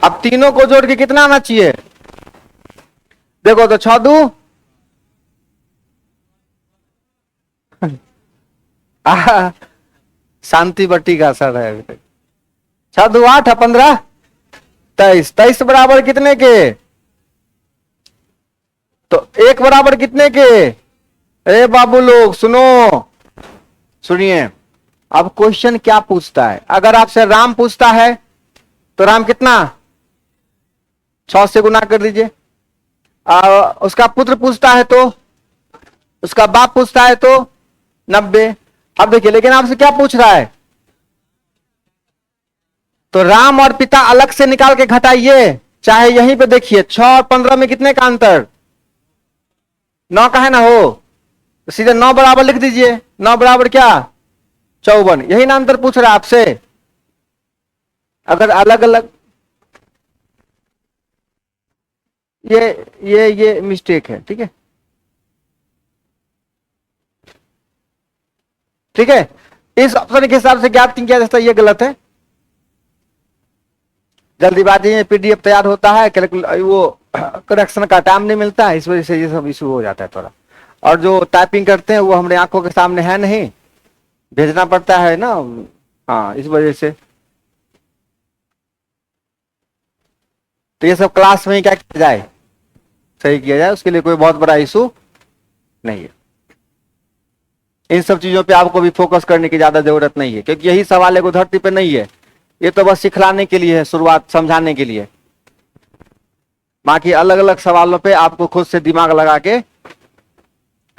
अब तीनों को जोड़ के कितना आना चाहिए, देखो तो 6 2 आह, शांति बट्टी का असर है अभी तक। 6 2 8 15 23, 23 बराबर कितने के? तो 1 बराबर कितने के? अरे बाबू लोग सुनो, सुनिए। अब क्वेश्चन क्या पूछता है? अगर आपसे राम पूछता है तो राम कितना? 6 से गुना कर दीजिए। उसका पुत्र पूछता है तो, उसका बाप पूछता है तो 90। अब देखिए, लेकिन आपसे क्या पूछ रहा है? तो राम और पिता अलग से निकाल के घटाइए, चाहे यहीं पे देखिए 6 और 15 में कितने का अंतर? 9 का है ना हो, तो सीधे 9 बराबर लिख दीजिए। 9 बराबर क्या? 54। यही ना अंतर पूछ रहा है आपसे। अगर अलग अलग, ये मिस्टेक है, ठीक है, ठीक है। इस ऑप्शन के हिसाब से ज्ञात किया जाता है, ये गलत है। जल्दीबाजी में पीडीएफ तैयार होता है, वो करेक्शन का टाइम नहीं मिलता है, इस वजह से ये सब इशू हो जाता है थोड़ा। और जो टाइपिंग करते हैं वो हमारे आंखों के सामने है नहीं, भेजना पड़ता है ना। हाँ, इस वजह से तो ये सब क्लास में ही क्या किया जाए, सही किया जाए, उसके लिए कोई बहुत बड़ा इशू नहीं है। इन सब चीजों पे आपको भी फोकस करने की ज्यादा जरूरत नहीं है, क्योंकि यही सवाल है को धरती पे नहीं है। ये तो बस सिखलाने के लिए है, शुरुआत समझाने के लिए। बाकी अलग अलग सवालों पे आपको खुद से दिमाग लगा के,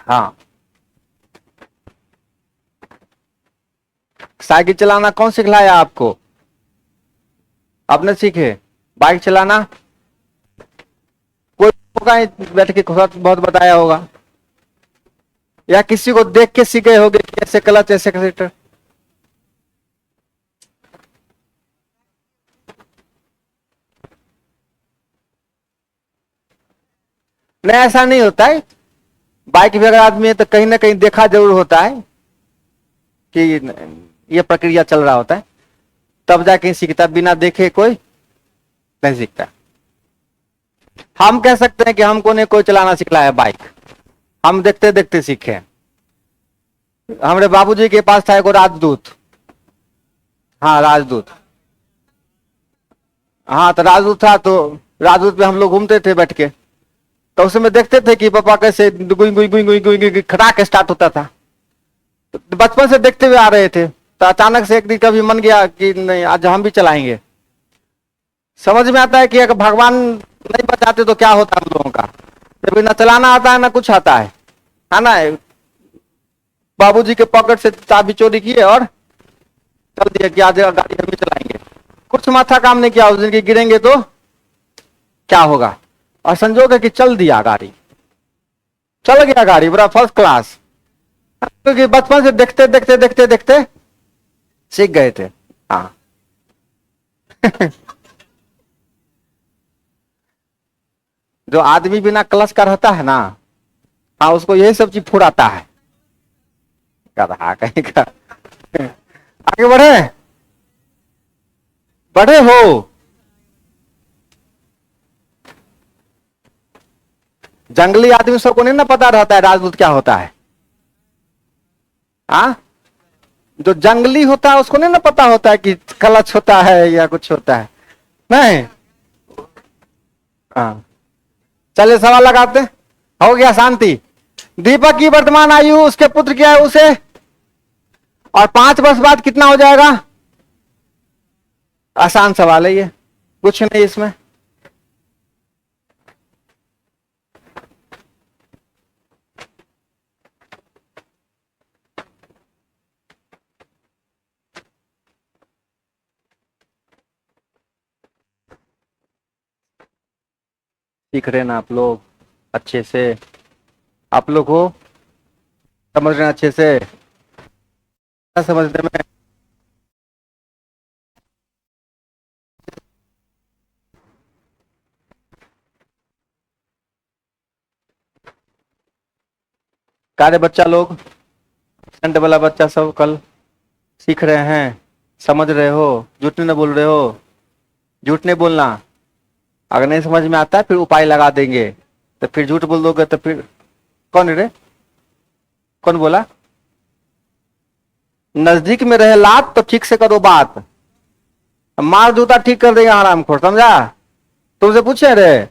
हाँ। साइकिल चलाना कौन सिखलाया आपको? आपने सीखे? बाइक चलाना कोई होगा बैठ के बहुत बताया होगा, या किसी को देख के सीखे होगे कि ऐसे क्लच ऐसे एक्सीटर। नहीं, ऐसा नहीं होता है। बाइक भी अगर आदमी है तो कहीं ना कहीं देखा जरूर होता है कि ये प्रक्रिया चल रहा होता है, तब जाके सीखता। बिना देखे कोई नहीं सीखता। हम कह सकते हैं कि हमको ने कोई चलाना सिखलाया बाइक, हम देखते देखते सीखे। हमारे बाबूजी के पास था एक राजदूत। हाँ, राजदूत। हाँ, तो राजदूत था, तो राजदूत पे हम लोग घूमते थे बैठ के, तो उसमें देखते थे कि पापा कैसे गुई गुई गुई गुई गुई गुई खटाक स्टार्ट होता था। तो बचपन से देखते हुए आ रहे थे, तो अचानक से एक दिन कभी मन गया कि नहीं, आज हम भी चलाएंगे। समझ में आता है कि अगर भगवान नहीं बचाते तो क्या होता हम लोगों का, जब ना चलाना आता है ना कुछ आता है ना। बाबूजी के पॉकेट से चाबी चोरी किए और चल दिया कि आज गाड़ी हम ही चलाएंगे। कुछ माथा काम नहीं किया उस दिन की, गिरेंगे तो क्या होगा। और संजोग है कि चल दिया गाड़ी, चल गया गाड़ी, बड़ा फर्स्ट क्लास। क्योंकि बचपन से देखते देखते देखते देखते सीख गए थे। हाँ जो आदमी बिना क्लच का रहता है ना, हाँ, उसको यही सब चीज फुराता है। गधा कहीं का। आगे बढ़े, बढ़े हो। जंगली आदमी सबको नहीं ना पता रहता है राजदूत क्या होता है। हाँ, जो जंगली होता है उसको नहीं ना पता होता है कि क्लच होता है या कुछ होता है। नहीं। हाँ, चलिए सवाल लगाते। हो गया शांति। दीपक की वर्तमान आयु उसके पुत्र की आयु से और 5 वर्ष बाद कितना हो जाएगा? आसान सवाल है ये, कुछ नहीं इसमें। सीख रहे ना आप लोग अच्छे से, आप लोग हो समझ रहे हैं अच्छे से, समझने में। कार्य बच्चा लोग, सेंट वाला बच्चा सब कल सीख रहे हैं, समझ रहे हो, झूठ नहीं बोल रहे हो, झूठ नहीं बोलना। अगर नहीं समझ में आता है फिर उपाय लगा देंगे, तो फिर झूठ बोल दोगे तो फिर कौन रे, कौन बोला? नजदीक में रहे लात तो ठीक से करो बात, मार जूता ठीक कर देगा हराम खोर, समझा? तुमसे पूछे रे,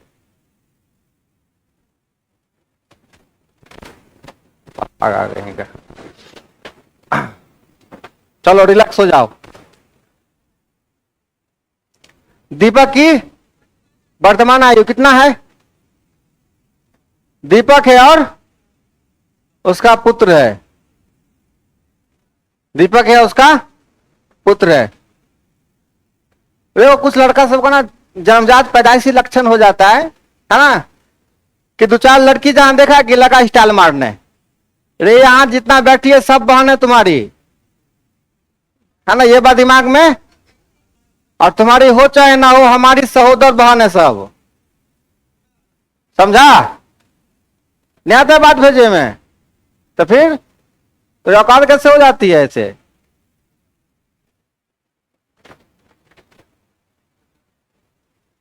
आ गए। चलो रिलैक्स हो जाओ। दीपक की वर्तमान आयु कितना है? दीपक है और उसका पुत्र है। दीपक है उसका पुत्र है। वो कुछ लड़का सबको ना जन्मजात पैदाइशी लक्षण हो जाता है ना, कि दो चार लड़की जहां देखा कि लगा स्टाइल मारने, रे यहां जितना बैठी है सब बहन है तुम्हारी, है ना, ये बात दिमाग में। और तुम्हारी हो चाहे ना हो, हमारी सहोदर बहन है सब, समझा? नहीं आता बात भेजे में? तो फिर तो औकात कैसे हो जाती है ऐसे?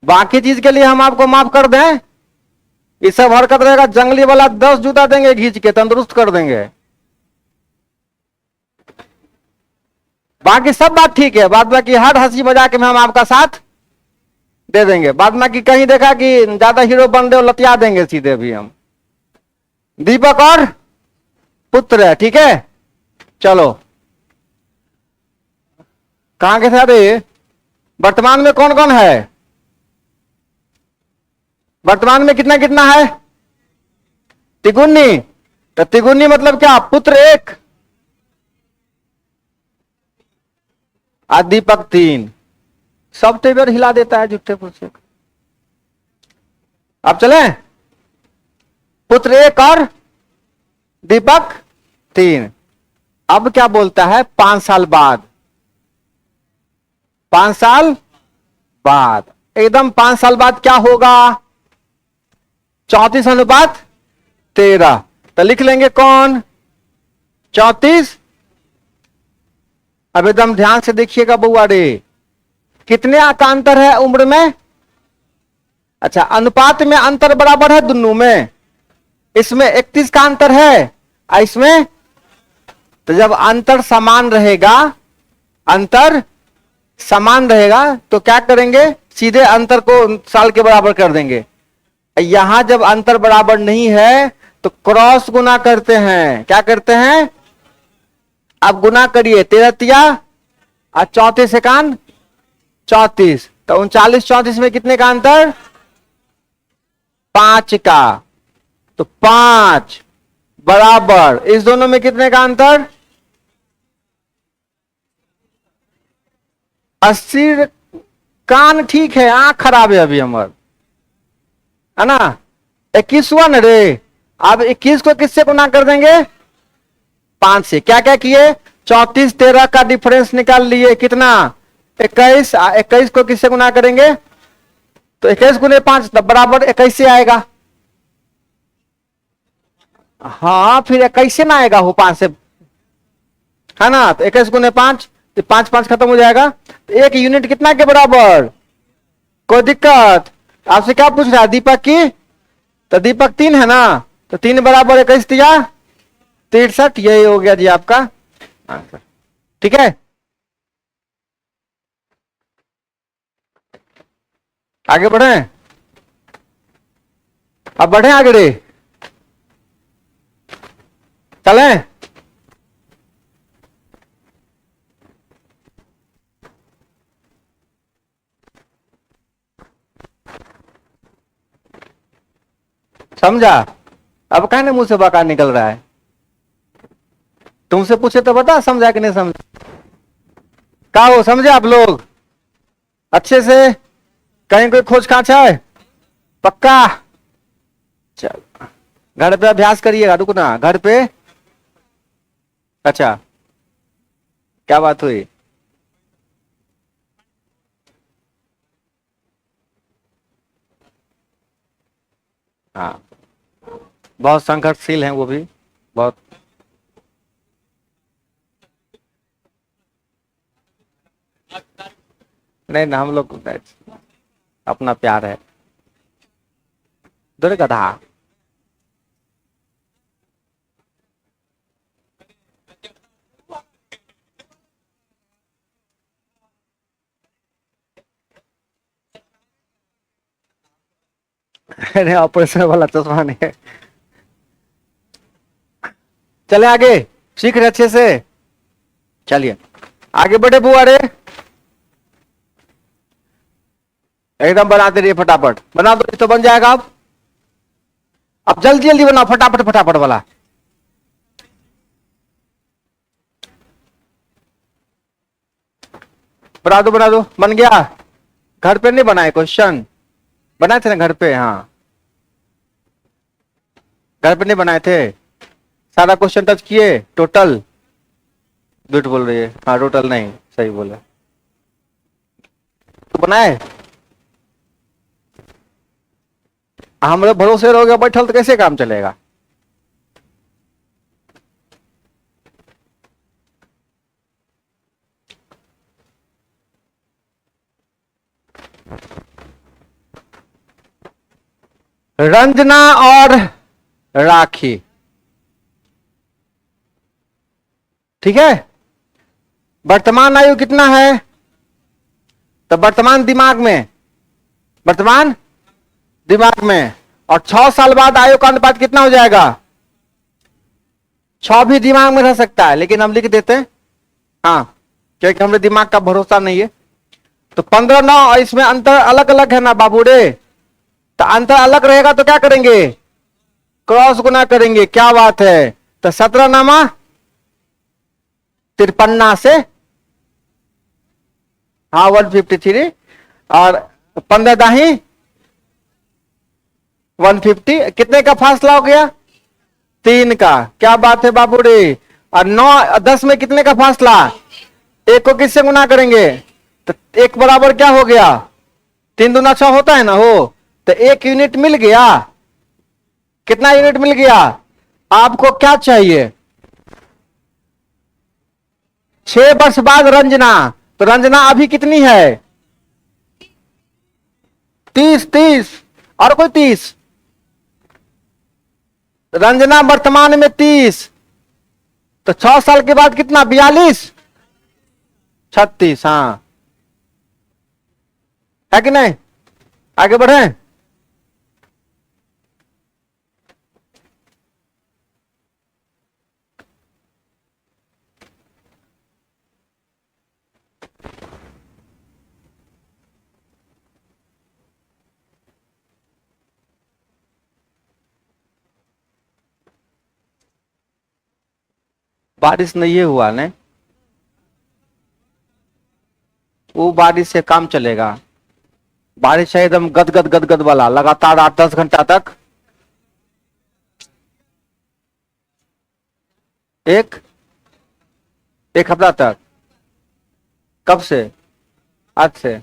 बाकी चीज के लिए हम आपको माफ कर दें, ये सब हरकत रहेगा जंगली वाला 10 जूता देंगे घींच के, तंदुरुस्त कर देंगे। बाकी सब बात ठीक है, बाद बाकी हर हंसी मजाक में हम आपका साथ दे देंगे। बाद में कि कहीं देखा कि ज्यादा हीरो बन रहे हो, लतिया देंगे सीधे भी हम। दीपक और पुत्र है, ठीक है। चलो कहां के थे? अरे वर्तमान में कौन कौन है? वर्तमान में कितना कितना है? तिगुनी। तो तिगुनी मतलब क्या? पुत्र एक और दीपक 3। सब टेबल हिला देता है जुट्टे पुरुष। अब चले, पुत्र एक और दीपक 3। अब क्या बोलता है? 5 साल बाद, 5 साल बाद, एकदम 5 साल बाद क्या होगा? 34:13। तो लिख लेंगे कौन? 34। अब एकदम ध्यान से देखिएगा बउआ रे, कितने का अंतर है उम्र में? अच्छा, अनुपात में अंतर बराबर है दोनों में। इसमें 31 का अंतर है और इसमें, तो जब अंतर समान रहेगा, अंतर समान रहेगा तो क्या करेंगे? सीधे अंतर को साल के बराबर कर देंगे। यहां जब अंतर बराबर नहीं है तो क्रॉस गुना करते हैं। क्या करते हैं? अब गुना करिए, 13 तिया और 34 एकान 34, तो 39 34 में कितने का अंतर? 5 का। तो 5 बराबर इस दोनों में कितने का अंतर? 80। कान ठीक है, आंख खराब है अभी हमार, है ना? 21 हुआ ना रे। अब 21 को किससे गुना कर देंगे? 5 से। क्या क्या किए? 34 13 का डिफरेंस निकाल लिए, कितना? 21। 21 को किससे गुना करेंगे? तो 21 गुने 5 तब बराबर 21 से आएगा। हाँ फिर 21 से ना आएगा वो 5 से, है ना? तो 21 गुने 5, तो 5 5 खत्म हो जाएगा। तो एक यूनिट कितना के बराबर? कोई दिक्कत? आपसे क्या पूछ रहा है? दीपक की। तो दीपक 3 है ना, तो 3 बराबर 21 दिया 63। यही हो गया जी आपका आंसर, ठीक है। आगे बढ़े, अब बढ़े आगे चलें। समझा? अब कहने मुंह से बका निकल रहा है? तुमसे पूछे तो बता समझा कि नहीं समझा? क्या हो, समझे आप लोग अच्छे से? कहीं कोई खोज खाच है? पक्का? चल घर पे अभ्यास करिएगा, रुकना घर पे। अच्छा क्या बात हुई? हाँ बहुत संघर्षशील हैं वो भी, बहुत। नहीं ना, हम लोग अपना प्यार है। दो गधा। अरे ऑपरेशन वाला चश्मा नहीं है। चले आगे, सीख रहे अच्छे से, चलिए आगे बढ़े बुआ रे। एकदम बनाते रहिए, फटाफट बना दो तो बन जाएगा। अब जल्दी जल्दी बनाओ, फटाफट फटाफट वाला। बना दो बना दो, बन गया। घर पे नहीं बनाए क्वेश्चन, बनाए थे ना घर पे? हाँ घर पे नहीं बनाए थे, सारा क्वेश्चन टच किए टोटल? झूठ बोल रही है। हाँ टोटल नहीं, सही बोले तो बनाए। हम लोग भरोसे रहोगे बैठल तो कैसे काम चलेगा? रंजना और राखी, ठीक है। वर्तमान आयु कितना है? तो वर्तमान दिमाग में, वर्तमान दिमाग में, और 6 साल बाद आयु का अनुपात कितना हो जाएगा? 6 भी दिमाग में रह सकता है, लेकिन हम लिख देते हैं हाँ, क्योंकि हमें दिमाग का भरोसा नहीं है। तो 15 9, इसमें अंतर अलग अलग है ना बाबू रे, तो अंतर अलग रहेगा तो क्या करेंगे? क्रॉस गुना करेंगे। क्या बात है? तो 17 नामा 53 से, हाँ 153, और 15 दाही 150, कितने का फासला हो गया? 3 का। क्या बात है बाबू रे। और 9 10 में कितने का फासला? 1 को किससे गुना करेंगे? तो 1 बराबर क्या हो गया? 3 दूना 6 होता है ना हो, तो 1 यूनिट मिल गया। कितना यूनिट मिल गया? आपको क्या चाहिए? 6 वर्ष बाद रंजना, तो रंजना अभी कितनी है? 30 30, और कोई 30? रंजना वर्तमान में 30, तो 6 साल के बाद कितना? 42 36, हाँ है कि नहीं? आगे बढ़े। बारिश नहीं ये हुआ ने, वो बारिश से काम चलेगा। बारिश है एकदम गदगद गदगद वाला, लगातार 8 10 घंटा तक। एक एक हफ्ता तक? कब से? आज से?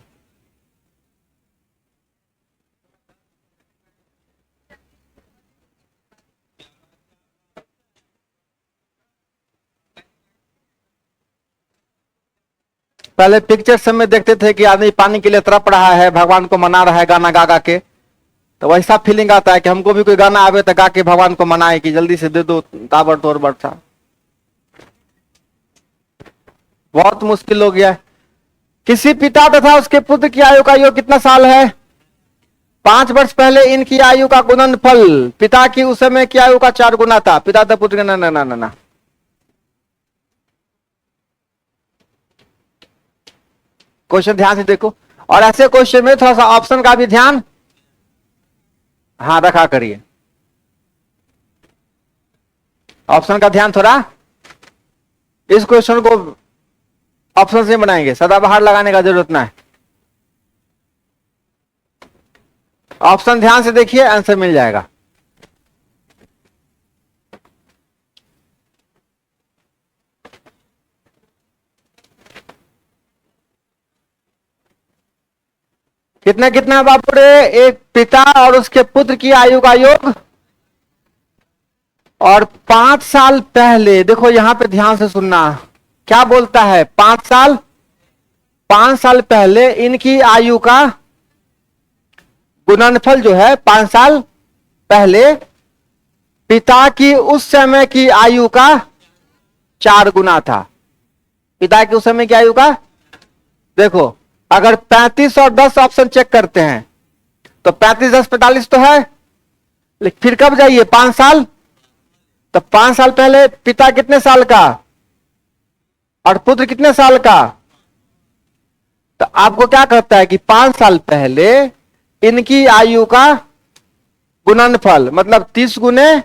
पहले पिक्चर सब में देखते थे कि आदमी पानी के लिए तड़प रहा है, भगवान को मना रहा है गाना गा गा के, तो वैसा फीलिंग आता है कि हमको भी कोई गाना आवे तो गा के भगवान को मनाए कि जल्दी से दे दो ताबड़तोड़ वर्षा। बहुत मुश्किल हो गया है। किसी पिता तथा उसके पुत्र की आयु का योग कितना साल है? 5 वर्ष पहले इनकी आयु का गुणनफल पिता की उस समय की आयु का 4 गुना था। पिता तथा पुत्र, ना ना ना ना ना, क्वेश्चन ध्यान से देखो। और ऐसे क्वेश्चन में थोड़ा सा ऑप्शन का भी ध्यान हाँ रखा करिए। ऑप्शन का ध्यान थोड़ा, इस क्वेश्चन को ऑप्शन से बनाएंगे, सदाबहार लगाने का जरूरत ना है। ऑप्शन ध्यान से देखिए, आंसर मिल जाएगा। कितना कितना बापू रे? एक पिता और उसके पुत्र की आयु का योग, और 5 साल पहले, देखो यहां पे ध्यान से सुनना क्या बोलता है। 5 साल पहले इनकी आयु का गुणनफल जो है 5 साल पहले पिता की उस समय की आयु का 4 गुना था। पिता की उस समय की आयु का, देखो अगर 35 और 10 ऑप्शन चेक करते हैं तो 35 10 45 तो है, लेकिन फिर कब जाइए, 5 साल। तो 5 साल पहले पिता कितने साल का और पुत्र कितने साल का। तो आपको क्या कहता है कि 5 साल पहले इनकी आयु का गुणनफल मतलब 30 ×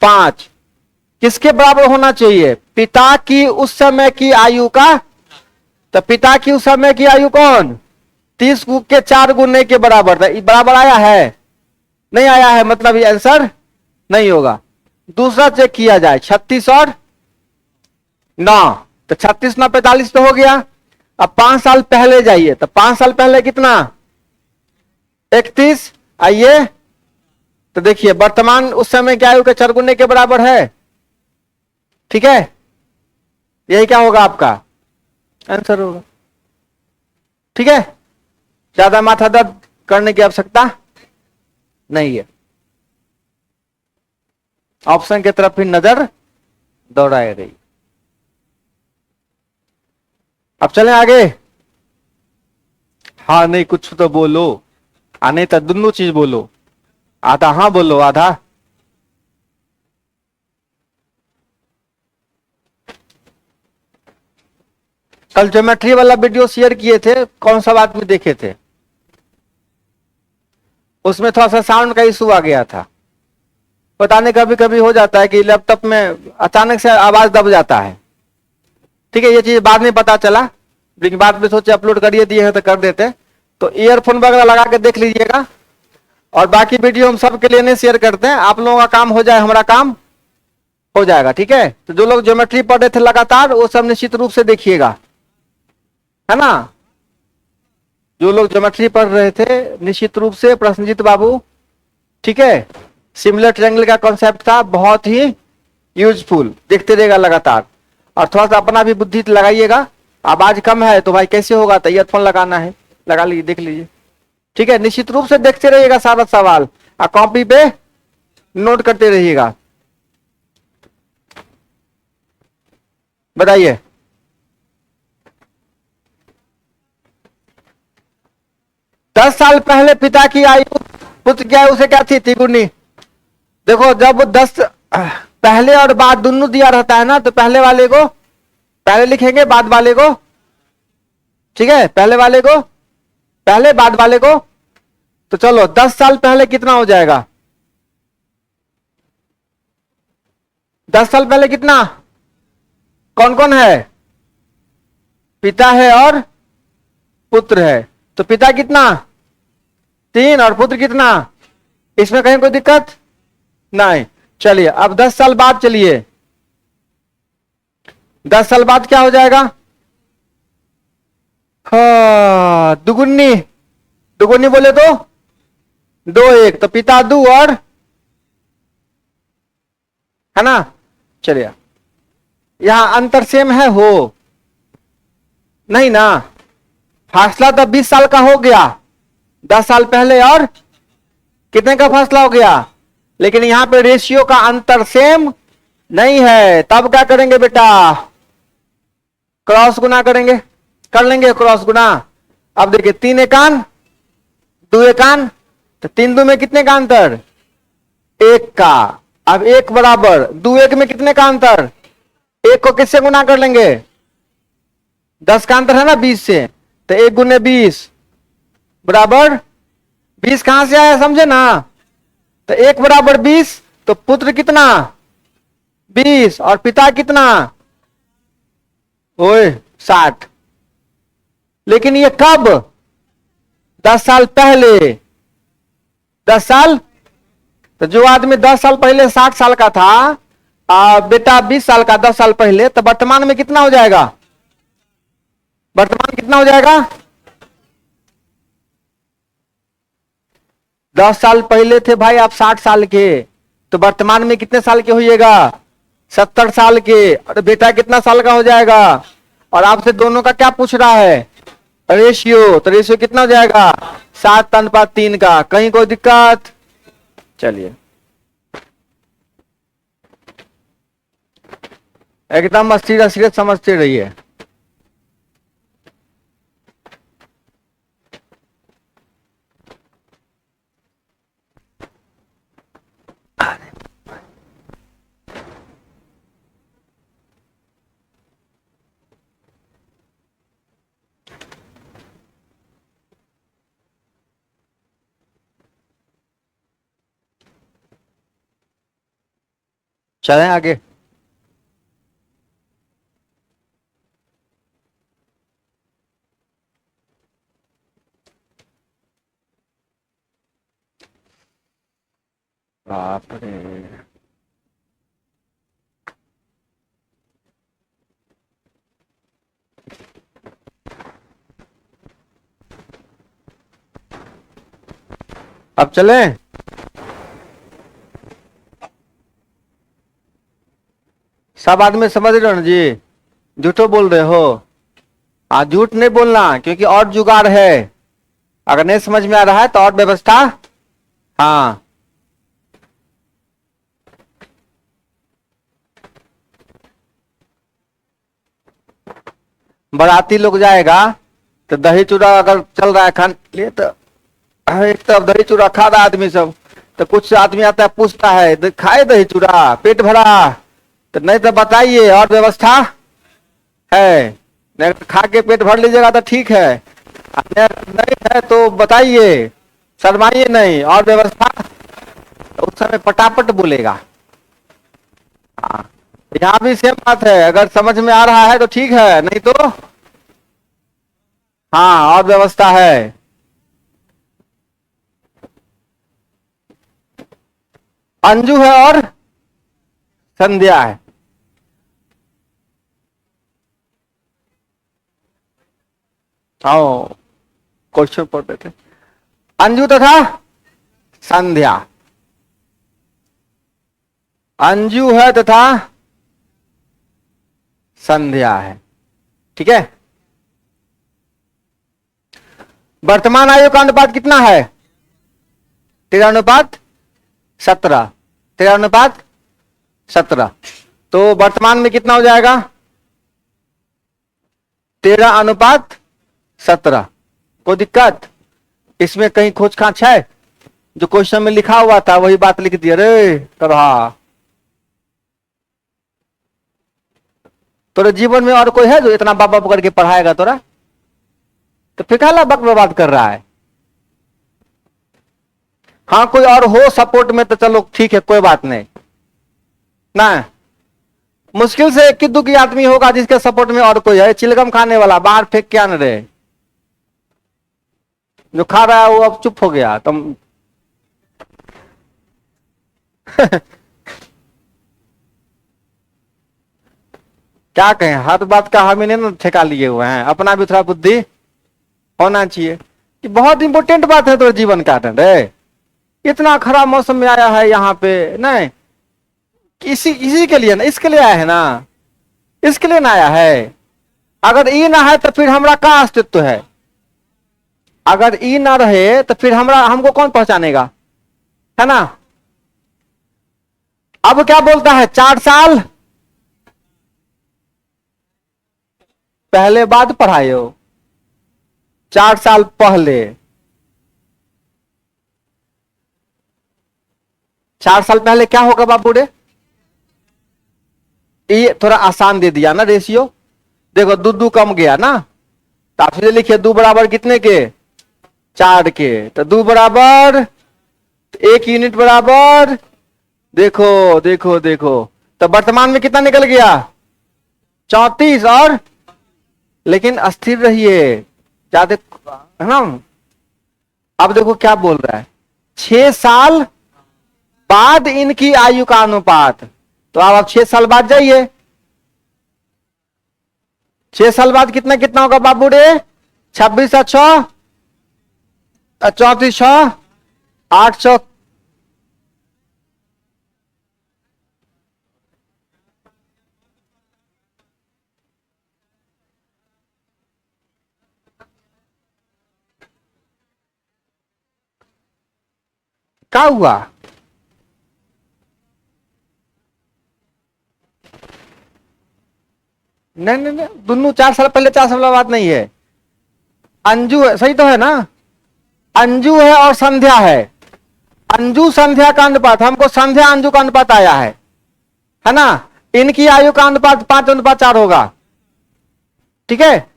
5 किसके बराबर होना चाहिए, पिता की उस समय की आयु का। तो पिता की उस समय की आयु कौन, 30 के 4 के बराबर था। बराबर आया है, नहीं आया है, मतलब ये आंसर नहीं होगा। दूसरा चेक किया जाए, 36 और 9। तो 36 9 45 तो हो गया। अब 5 साल पहले जाइए, तो 5 साल पहले कितना, 31। आइए तो देखिए वर्तमान उस समय की आयु के 4 के बराबर है। ठीक है, यही क्या होगा आपका आंसर होगा। ठीक है, ज्यादा माथा दर्द करने की आवश्यकता नहीं है, ऑप्शन की तरफ ही नजर दौड़ाए रही। अब चलें आगे। हाँ नहीं कुछ तो बोलो, नहीं तो दोनों चीज बोलो, आधा हाँ बोलो आधा। कल ज्योमेट्री वाला वीडियो शेयर किए थे, कौन सा बात में देखे थे, उसमें थोड़ा सा साउंड का इशू आ गया था। पता नहीं कभी कभी हो जाता है कि लैपटॉप में अचानक से आवाज दब जाता है। ठीक है, ये चीज बाद में पता चला, लेकिन बाद में सोचे अपलोड करिए दिए हैं तो कर देते। तो ईयरफोन वगैरह लगा के देख लीजिएगा। और बाकी वीडियो हम सबके लिए नहीं शेयर करते हैं, आप लोगों का काम हो जाए हमारा काम हो जाएगा। ठीक है, तो जो लोग ज्योमेट्री पढ़ रहे थे लगातार वो सब निश्चित रूप से देखिएगा, है ना। जो लोग ज्योमेट्री पढ़ रहे थे निश्चित रूप से, प्रश्नजीत बाबू, ठीक है, सिमिलर ट्रायंगल का कॉन्सेप्ट था, बहुत ही यूजफुल, देखते रहेगा लगातार। और थोड़ा सा अपना भी बुद्धि लगाइएगा। आवाज कम है तो भाई कैसे होगा, तो ईयरफोन लगाना है, लगा लीजिए, देख लीजिए। ठीक है, निश्चित रूप से देखते रहिएगा सारा सवाल और कॉपी पे नोट करते रहिएगा। बताइए, दस साल पहले पिता की आयु पुत्र की आयु से क्या थी, तिगुनी। देखो जब 10 पहले और बाद दोनों दिया रहता है ना, तो पहले वाले को पहले लिखेंगे, बाद वाले को, ठीक है, पहले वाले को पहले, बाद वाले को। तो चलो 10 साल पहले कितना हो जाएगा, 10 साल पहले कितना, कौन कौन है, पिता है और पुत्र है। तो पिता कितना 3 और पुत्र कितना, इसमें कहीं कोई दिक्कत नहीं। चलिए अब 10 साल बाद चलिए, 10 साल बाद क्या हो जाएगा, हाँ दुगुनी, दुगुनी बोले तो 2 1, तो पिता 2 और, है ना। चलिए यहां अंतर सेम है, हो नहीं ना, फासला तो 20 साल का हो गया, 10 साल पहले और कितने का फासला हो गया, लेकिन यहां पे रेशियो का अंतर सेम नहीं है। तब क्या करेंगे बेटा, क्रॉस गुना करेंगे, कर लेंगे क्रॉस गुना। अब देखिए 3 एकान 2 एकान, तो 3 2 में कितने का अंतर, 1 का। अब 1 बराबर 2 1 में कितने का अंतर, 1 को किससे गुना कर लेंगे, 10 का अंतर है ना 20 से, तो 1 गुने 20 बराबर 20 कहां से आया समझे ना। तो 1 बराबर 20, तो पुत्र कितना 20 और पिता कितना, ओए 60। लेकिन ये कब, 10 साल पहले, 10 साल। तो जो आदमी 10 साल पहले 60 साल का था, बेटा 20 साल का 10 साल पहले, तो वर्तमान में कितना हो जाएगा, वर्तमान कितना हो जाएगा, 10 साल पहले थे भाई आप 60 साल के, तो वर्तमान में कितने साल के होइएगा, 70 साल के। और बेटा कितना साल का हो जाएगा, और आपसे दोनों का क्या पूछ रहा है, रेशियो। तो रेशियो कितना हो जाएगा, 7:3 का। कहीं कोई दिक्कत, चलिए एकदम स्थिर स्थिर समझते रहिए। चलें आगे। बाप रे, अब चलें। सब आदमी समझ रहे हो ना जी? झूठो बोल रहे हो? झूठ नहीं बोलना, क्योंकि और जुगाड़ है। अगर नहीं समझ में आ रहा है तो और व्यवस्था। हाँ, बाराती लोग जाएगा तो दही चूड़ा अगर चल रहा है खाने लिए, तो एक तरफ दही चूड़ा खा रहा है आदमी सब, तो कुछ आदमी आता है पूछता है खाए दही चूड़ा, पेट भरा? तो नहीं तो बताइए, और व्यवस्था है। नहीं तो खा के पेट भर लीजिएगा तो ठीक है, नहीं है तो बताइए, शर्माइए नहीं, और व्यवस्था। तो उस समय पटापट बोलेगा। हाँ, यहाँ भी सेम बात है, अगर समझ में आ रहा है तो ठीक है, नहीं तो हाँ, और व्यवस्था है। अंजू है और संध्या है। आओ, क्वेश्चन पढ़ते थे। अंजू तथा संध्या, अंजू है तथा संध्या है, ठीक है। वर्तमान आयु का अनुपात कितना है? 13:17, 13:17। तो वर्तमान में कितना हो जाएगा? 13:17। कोई दिक्कत इसमें? कहीं खोज खाच है? जो क्वेश्चन में लिखा हुआ था वही बात लिख दिया रे तोरा। तोरे जीवन में और कोई है जो इतना बाबा पकड़ के पढ़ाएगा तोरा? तो फिर काला वक्त बर्बाद कर रहा है। हाँ, कोई और हो सपोर्ट में तो चलो ठीक है, कोई बात नहीं ना। मुश्किल से एक दुखी आदमी होगा जिसके सपोर्ट में और कोई है। चिलगम खाने वाला बाहर फेंक क्या न रहे, जो खा रहा है वो अब चुप हो गया तुम। क्या कहें, हर बात का हम इन्हें ना ठेका लिए हुए हैं, अपना भी थोड़ा बुद्धि होना चाहिए कि बहुत इंपॉर्टेंट बात है तो जीवन का रे। इतना खराब मौसम में आया है यहाँ पे, नहीं इसी के लिए ना, इसके लिए आया है ना, इसके लिए ना आया है। अगर ई ना है तो फिर हमरा का अस्तित्व है? अगर ई ना रहे तो फिर हमको कौन पहचानेगा, है ना। अब क्या बोलता है? 4 साल पहले बाद पढ़ाए हो, 4 साल पहले। 4 साल पहले क्या होगा बाबू रे? ये थोड़ा आसान दे दिया ना रेशियो। देखो दू कम गया ना, तो आप सीधे लिखिए 2 बराबर कितने के? 4 के। तो 2 बराबर 1 यूनिट बराबर, देखो देखो देखो, तो वर्तमान में कितना निकल गया? 34। और लेकिन अस्थिर रहिए ज्यादा, है ना। अब देखो क्या बोल रहा है, 6 साल बाद इनकी आयु का अनुपात। तो आप 6 साल बाद जाइए, 6 साल बाद कितना कितना होगा बाबू रे? 26 और 6 34, 6 800। क्या हुआ? नहीं नहीं नहीं, दोनों 4 साल पहले 4 साल बाद नहीं है। अंजू है, सही तो है ना। अंजू है और संध्या है। अंजू संध्या का अनुपात, हमको संध्या अंजू का अनुपात आया है ना। इनकी आयु का अनुपात 5:4 होगा, ठीक है।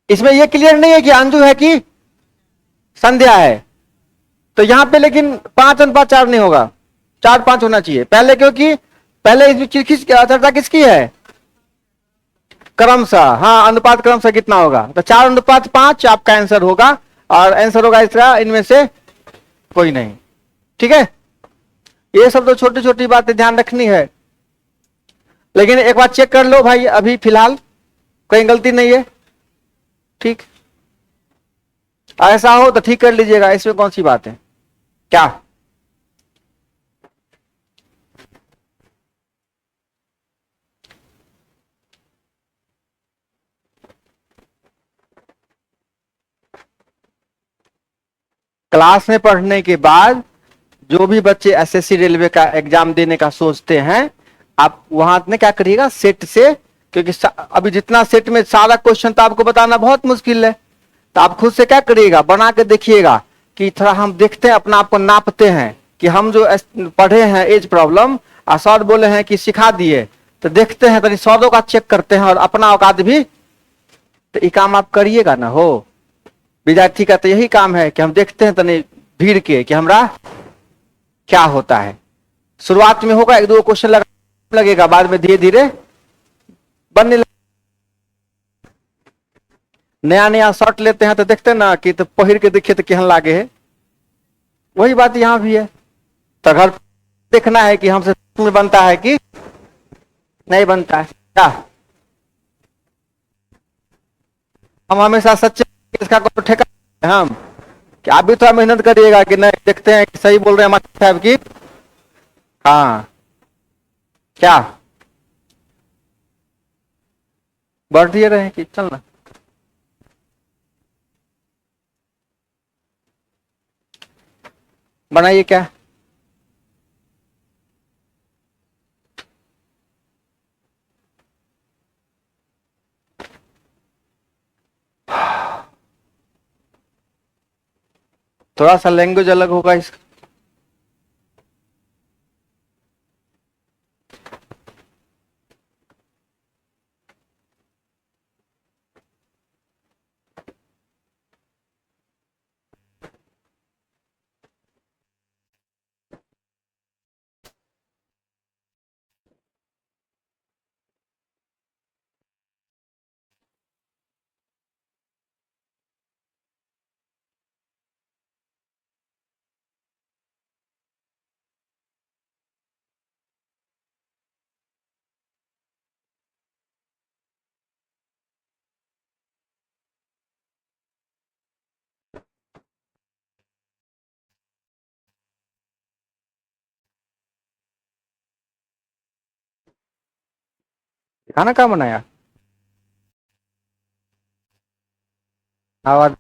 इसमें यह क्लियर नहीं है कि अंजू है कि संध्या है, तो यहां पे लेकिन 5:4 नहीं होगा, 4-5 होना चाहिए पहले, क्योंकि पहले इस चीज चर्चा किसकी है, क्रमशः। हाँ, अनुपात क्रमशः कितना होगा, तो 4:5 आपका आंसर होगा, और आंसर होगा इसका इनमें से कोई नहीं। ठीक है, ये सब तो छोटी छोटी बातें ध्यान रखनी है, लेकिन एक बार चेक कर लो भाई, अभी फिलहाल कहीं गलती नहीं है। ठीक, ऐसा हो तो ठीक कर लीजिएगा, इसमें कौन सी बात है क्या। क्लास में पढ़ने के बाद जो भी बच्चे एसएससी रेलवे का एग्जाम देने का सोचते हैं, आप वहां में क्या करिएगा, सेट से, क्योंकि अभी जितना सेट में सारा क्वेश्चन तो आपको बताना बहुत मुश्किल है, तो आप खुद से क्या करिएगा, बना के देखिएगा कि थोड़ा हम देखते हैं, अपना आपको नापते हैं कि हम जो पढ़े हैं एज प्रॉब्लम, और सर बोले हैं कि सिखा दिए, तो देखते हैं तनी सौदों का चेक करते हैं और अपना औकात भी, तो ये काम आप करिएगा ना। हो विद्यार्थी का तो यही काम है कि हम देखते हैं तनी भीड़ के कि हमरा क्या होता है। शुरुआत में होगा 1-2 क्वेश्चन लगेगा, बाद में धीरे धीरे बनने नया नया शर्ट लेते हैं तो देखते हैं ना कि तो पहिर के देखिए तो केहन लागे है, वही बात यहाँ भी है। तो घर देखना है कि हमसे में बनता है कि नहीं बनता है क्या, हम हमेशा सच्चे, इसका कोई ठेका हम कि आप भी थोड़ा मेहनत करिएगा कि नहीं, देखते हैं कि सही बोल रहे हैं हमारे साहब की। हाँ, क्या बढ़ दिए रहे कि चलना, बनाइए क्या, थोड़ा सा लैंग्वेज अलग होगा इसका। खाना क्या बनाया, आवाज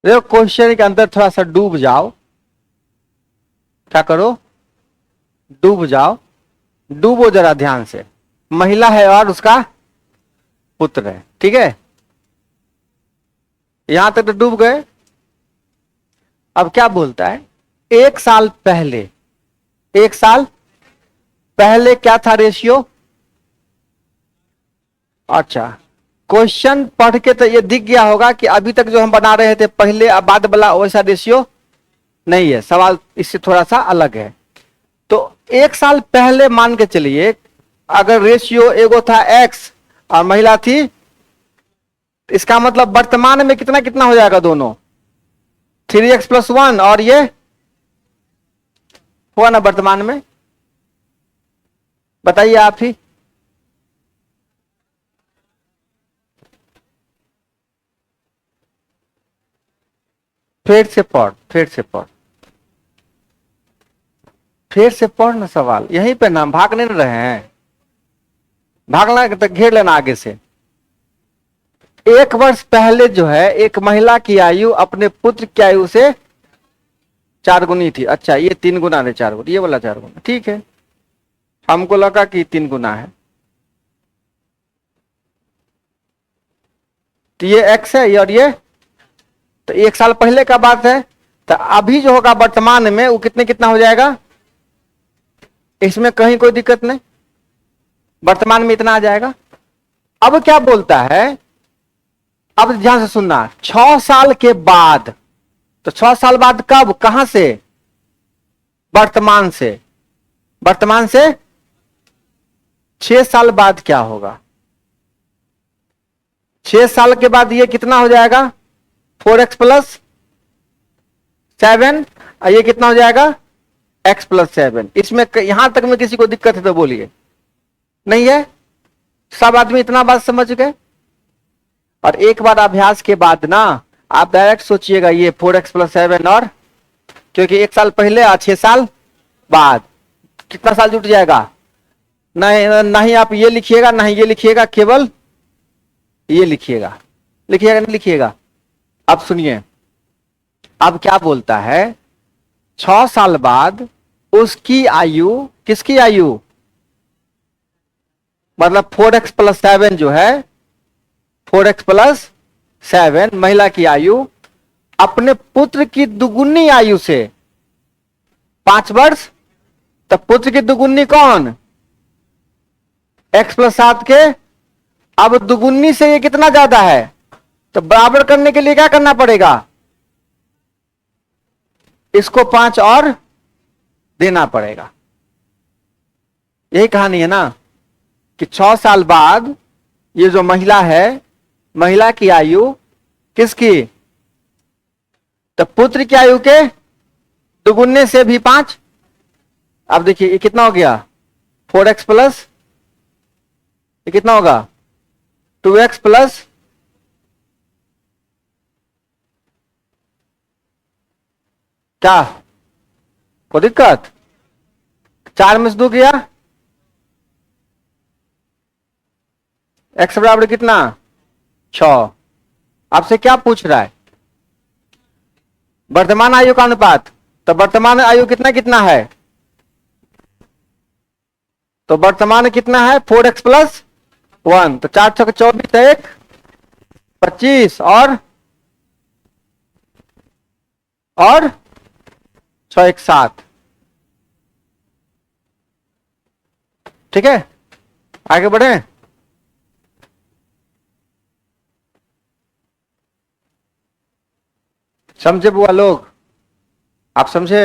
देखो, क्वेश्चन के अंदर थोड़ा सा डूब जाओ, क्या करो, डूब जाओ, डूबो जरा ध्यान से। महिला है और उसका पुत्र है, ठीक है, यहां तक तो डूब गए। अब क्या बोलता है, 1 साल पहले, 1 साल पहले क्या था रेशियो। अच्छा, क्वेश्चन पढ़ के तो ये दिख गया होगा कि अभी तक जो हम बना रहे थे पहले अब बाद वाला वैसा रेशियो नहीं है, सवाल इससे थोड़ा सा अलग है। तो 1 साल पहले मान के चलिए, अगर रेशियो एगो था x और महिला थी, इसका मतलब वर्तमान में कितना कितना हो जाएगा दोनों, 3x+1, और ये हुआ ना वर्तमान में, बताइए आप ही। फिर से पढ़, फिर से पढ़, फिर से पढ़ ना सवाल, यहीं पे ना, भाग नहीं रहे हैं, भागना तो घेर लेना आगे से। 1 वर्ष पहले जो है एक महिला की आयु अपने पुत्र की आयु से 4 गुनी थी। अच्छा, ये 3 गुना है, 4 गुना, ये वाला 4 गुना, ठीक है, हमको लगा कि 3 गुना है, तो ये x है और ये, तो 1 साल पहले का बात है, तो अभी जो होगा वर्तमान में वो कितने कितना हो जाएगा, इसमें कहीं कोई दिक्कत नहीं, वर्तमान में इतना आ जाएगा। अब क्या बोलता है, अब ध्यान से सुनना, 6 साल के बाद, तो 6 साल बाद कब, कहां से, वर्तमान से, वर्तमान से 6 साल बाद क्या होगा, 6 साल के बाद ये कितना हो जाएगा 4x प्लस 7, और ये कितना हो जाएगा x प्लस 7। इसमें यहां तक में किसी को दिक्कत है तो बोलिए, नहीं है, सब आदमी इतना बात समझ गए। और एक बार अभ्यास के बाद ना आप डायरेक्ट सोचिएगा ये 4x प्लस 7, और क्योंकि 1 साल पहले और 6 साल बाद कितना साल जुट जाएगा, नहीं आप ये लिखिएगा, नहीं ये लिखिएगा, केवल ये लिखिएगा, लिखिएगा नहीं लिखिएगा। अब सुनिए, अब क्या बोलता है, 6 साल बाद उसकी आयु, किसकी आयु, मतलब 4x प्लस 7 जो है, 4x प्लस 7 महिला की आयु अपने पुत्र की दुगुनी आयु से 5 वर्ष, तब पुत्र की दुगुनी कौन, x प्लस 7 के, अब दुगुनी से ये कितना ज्यादा है, तो बराबर करने के लिए क्या करना पड़ेगा, इसको 5 और देना पड़ेगा। यही कहानी है ना, कि 6 साल बाद ये जो महिला है, महिला की आयु किसकी, तो पुत्र की आयु के दुगुने से भी 5। अब देखिए ये कितना हो गया 4x प्लस, ये कितना होगा 2x प्लस, क्या कोई दिक्कत, 4 में से 2 गया, x बराबर कितना 6। आपसे क्या पूछ रहा है, वर्तमान आयु का अनुपात, तो वर्तमान आयु कितना कितना है, तो वर्तमान कितना है 4x प्लस 1, तो 4 6 24, 1 25, और 6 1 7। ठीक है, आगे बढ़े। समझे बुआ लोग, आप समझे,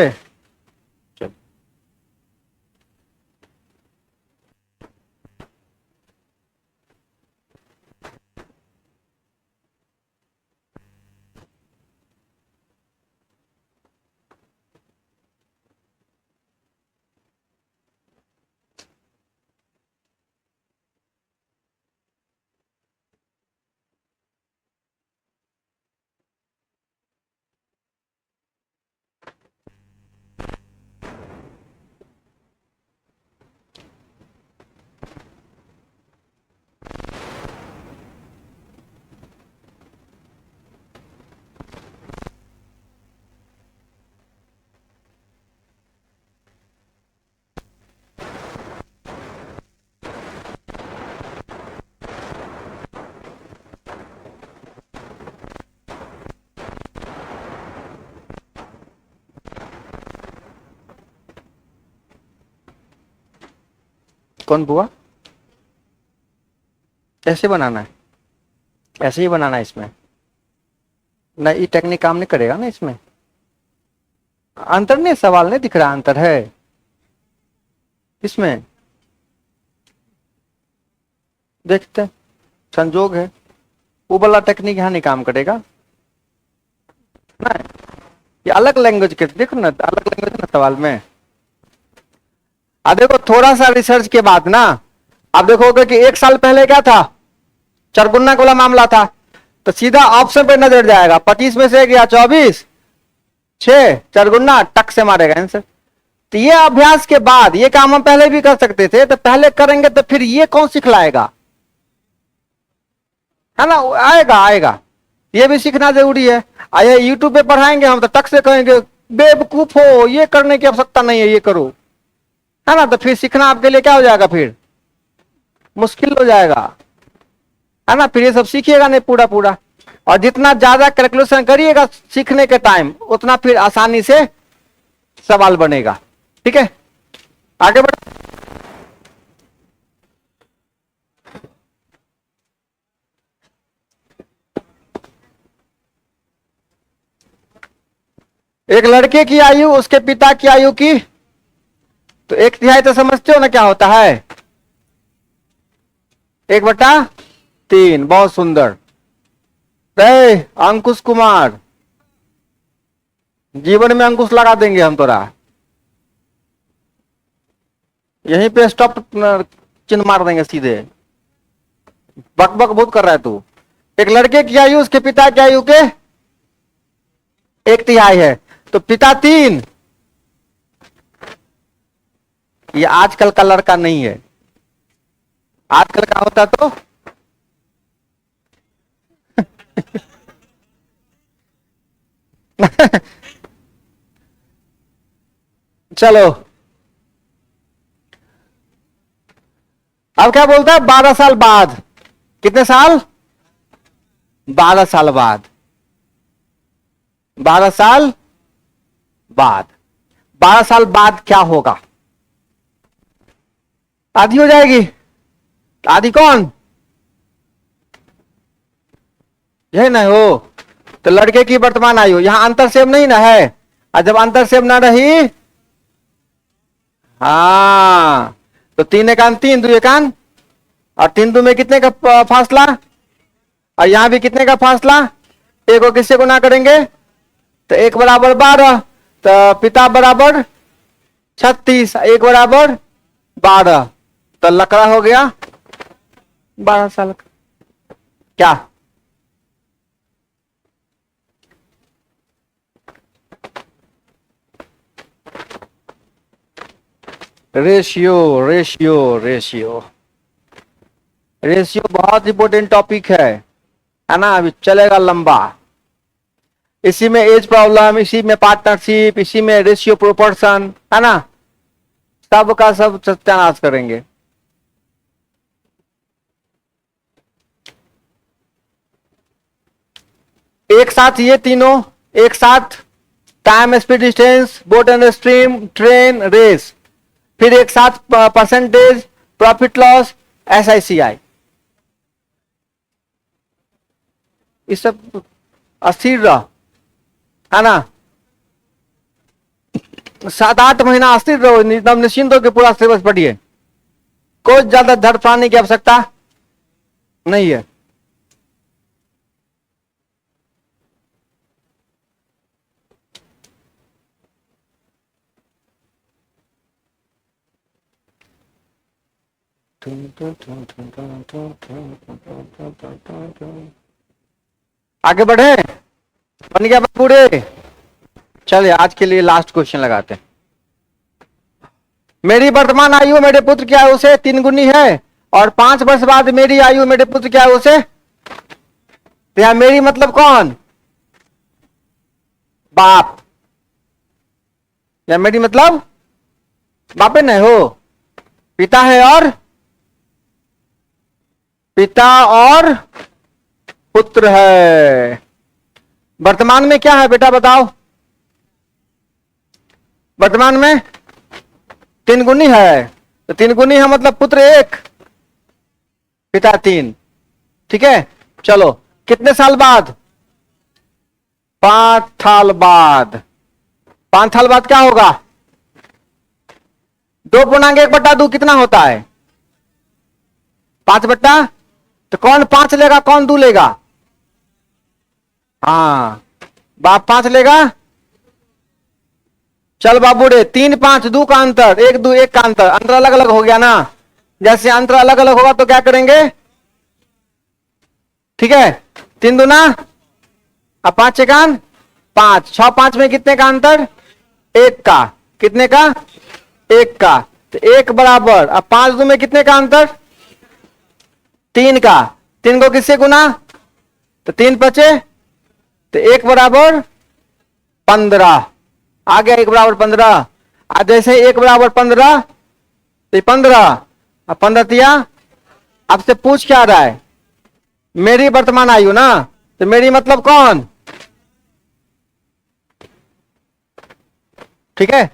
कौन बुआ, ऐसे बनाना है, ऐसे ही बनाना है इसमें, ना ये टेक्निक काम नहीं करेगा ना इसमें, अंतर नहीं, सवाल नहीं दिख रहा अंतर है इसमें, देखते हैं, संजोग है, वो वाला टेक्निक यहां नहीं काम करेगा ना, ये अलग लैंग्वेज के, देखो ना अलग लैंग्वेज ना सवाल में। अब देखो थोड़ा सा रिसर्च के बाद ना अब देखोगे कि 1 साल पहले क्या था, चरगुन्ना वाला मामला था, तो सीधा ऑप्शन पे नजर जाएगा, 25 में से गया 24, 6 चरगुन्ना, टक से मारेगा आंसर। तो ये अभ्यास के बाद ये काम हम पहले भी कर सकते थे, तो पहले करेंगे तो फिर ये कौन सिखलाएगा, है ना, आएगा आएगा, ये भी सीखना जरूरी है। आइए यूट्यूब पे पढ़ाएंगे हम तो टक से कहेंगे बेवकूफ हो, ये करने की आवश्यकता नहीं है, ये करो, है ना, तो फिर सीखना आपके लिए क्या हो जाएगा, फिर मुश्किल हो जाएगा, है ना, फिर ये सब सीखिएगा नहीं पूरा पूरा। और जितना ज्यादा कैलकुलेशन करिएगा सीखने के टाइम, उतना फिर आसानी से सवाल बनेगा। ठीक है, आगे बढ़। एक लड़के की आयु उसके पिता की आयु की, तो 1/3 तो समझते हो ना क्या होता है, 1/3। बहुत सुंदर। अंकुश कुमार, जीवन में अंकुश लगा देंगे हम तोरा, यहीं पे स्टॉप चिन्ह मार देंगे सीधे। बक बक बहुत कर रहा है तू। एक लड़के की आयु उसके पिता की आयु के 1/3 है, तो पिता 3। ये आजकल का लड़का नहीं है, आजकल का होता तो चलो अब क्या बोलता है, 12 साल बाद। कितने साल? 12 साल बाद। 12 साल बाद। 12 साल बाद क्या होगा? आधी हो जाएगी। आधी कौन? यही ना हो। तो लड़के की वर्तमान आयु, यहां अंतर सेम नहीं ना है, और जब अंतर सेम ना रही, हाँ, तो 3 एकान 3, 2 एकान, और 3 2 में कितने का फासला, और यहां भी कितने का फासला, एक को किससे गुना करेंगे, तो 1 बराबर 12, तो पिता बराबर 36, 1 बराबर 12, तो लकड़ा हो गया 12 साल का। क्या? रेशियो रेशियो रेशियो रेशियो बहुत इंपॉर्टेंट टॉपिक है ना, अभी चलेगा लंबा। इसी में एज प्रॉब्लम, इसी में पार्टनरशिप, इसी में रेशियो प्रोपोर्शन, है ना, सब का सब सत्यानाश करेंगे। एक साथ ये तीनों, एक साथ time, speed, distance, boat and stream, train, race, फिर एक साथ परसेंटेज, प्रॉफिट लॉस, SICI, ये सब अस्थिर रह, है ना, 7-8 महीना अस्थिर रहो, एकदम निश्चिंत हो के पूरा सिलेबस पढ़िए, कोई ज्यादा धड़ फड़ाने की आवश्यकता नहीं है। आगे बढ़े, बन गया पूरे। चलिए आज के लिए लास्ट क्वेश्चन लगाते हैं। मेरी वर्तमान आयु मेरे पुत्र की आयु से 3 गुनी है, और 5 वर्ष बाद मेरी आयु मेरे पुत्र की आयु से, तो यहां मेरी मतलब कौन? बाप। या मेरी मतलब बापे नहीं हो, पिता है, और पिता और पुत्र है। वर्तमान में क्या है बेटा बताओ? वर्तमान में 3 गुनी है, तो 3 गुनी है मतलब पुत्र 1, पिता 3। ठीक है, चलो कितने साल बाद? 5 साल बाद। 5 साल बाद क्या होगा? 2.1/2 कितना होता है? 5 बट्टा, तो कौन 5 लेगा, कौन 2 लेगा? हाँ, बाप 5 लेगा। चल बाबू रे, 3 5 2 का अंतर, 1 2 1 का अंतर, अंतर अलग अलग हो गया ना। जैसे अंतर अलग अलग होगा तो क्या करेंगे? ठीक है, 3 दूना, अब 5 एकान 5, 6 5 में कितने का अंतर? 1 का। कितने का? 1 का। तो 1 बराबर, अब 5 2 में कितने का अंतर? 3 का। 3 को किससे गुना? तो 3 बचे, तो 1 बराबर 15 आ गया, 1 बराबर 15। आज जैसे 1 बराबर 15, तो 15, अब 15 दिया। आपसे पूछ क्या रहा है? मेरी वर्तमान आयु ना, तो मेरी मतलब कौन? ठीक है,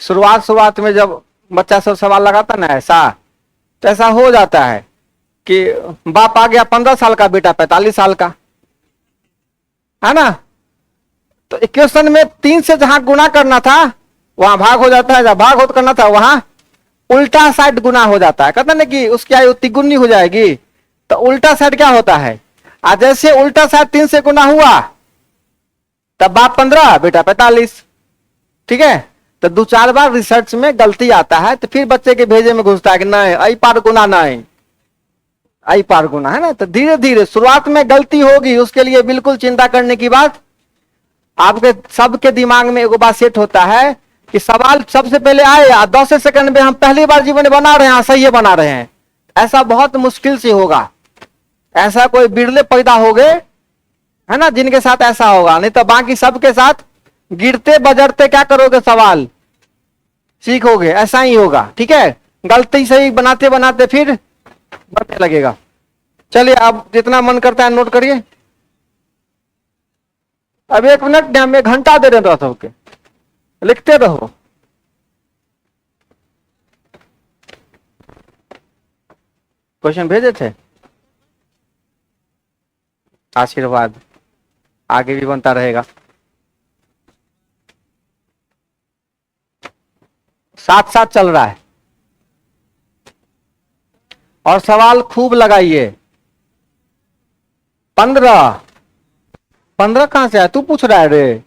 शुरुआत में जब बच्चा सब सवाल लगाता ना ऐसा, तो ऐसा हो जाता है कि बाप आ गया 15 साल का, बेटा 45 साल का, है ना। तो इक्वेशन में 3 से जहां गुना करना था वहां भाग हो जाता है, जहां भाग हो करना था वहां उल्टा साइड गुना हो जाता है। कहते ना कि उसकी आयु तिगुनी हो जाएगी, तो उल्टा साइड क्या होता है, आज जैसे उल्टा साइड 3 से गुना हुआ तब बाप 15 बेटा 45। ठीक है, तो 2-4 बार रिसर्च में गलती आता है, तो फिर बच्चे के भेजे में घुसता है कि नहीं आई पार गुना, नहीं आई पार गुना, है ना। तो धीरे धीरे शुरुआत में गलती होगी, उसके लिए बिल्कुल चिंता करने की बात। आपके सबके दिमाग में एक बात सेट होता है कि सवाल सबसे पहले आए 10 सेकंड में हम पहली बार जीवन में बना रहे हैं, सही बना रहे हैं, ऐसा बहुत मुश्किल से होगा। ऐसा कोई बिरले पैदा हो गए, है ना, जिनके साथ ऐसा होगा, नहीं तो बाकी सबके साथ गिरते बजरते क्या करोगे, सवाल सीखोगे, ऐसा ही होगा। ठीक है, गलती सही बनाते बनाते फिर बनने लगेगा। चलिए अब जितना मन करता है नोट करिए। अब 1 मिनट हम 1 घंटा दे रहे हैं सबके, लिखते रहो। क्वेश्चन भेजे थे, आशीर्वाद आगे भी बनता रहेगा। साथ साथ चल रहा है, और सवाल खूब लगाइए। 15 15 कहां से आया, तू पूछ रहा है रे।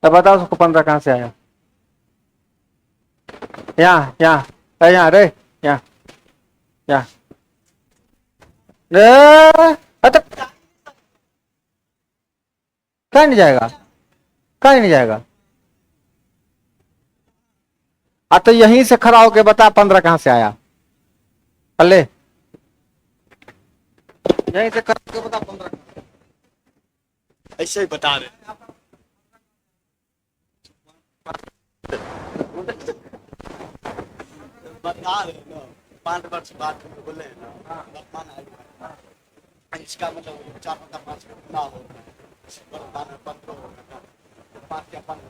तो बताओ उसको 15 कहां से आया। यहाँ यहाँ यहाँ रे, यहाँ यहाँ रे, तो कहीं नहीं जाएगा, कहीं नहीं जाएगा। तो यहीं से खड़ा होके बता 15 कहां से आया, अल्ले यहीं से खड़ा होके बता 15। ऐसे ही बता रहे बता रहे ना, 5 वर्ष बाद बोले ना, वर्तमान आयु इसका मतलब 4 5 गुना होगा, 15 होगा, 5 या 15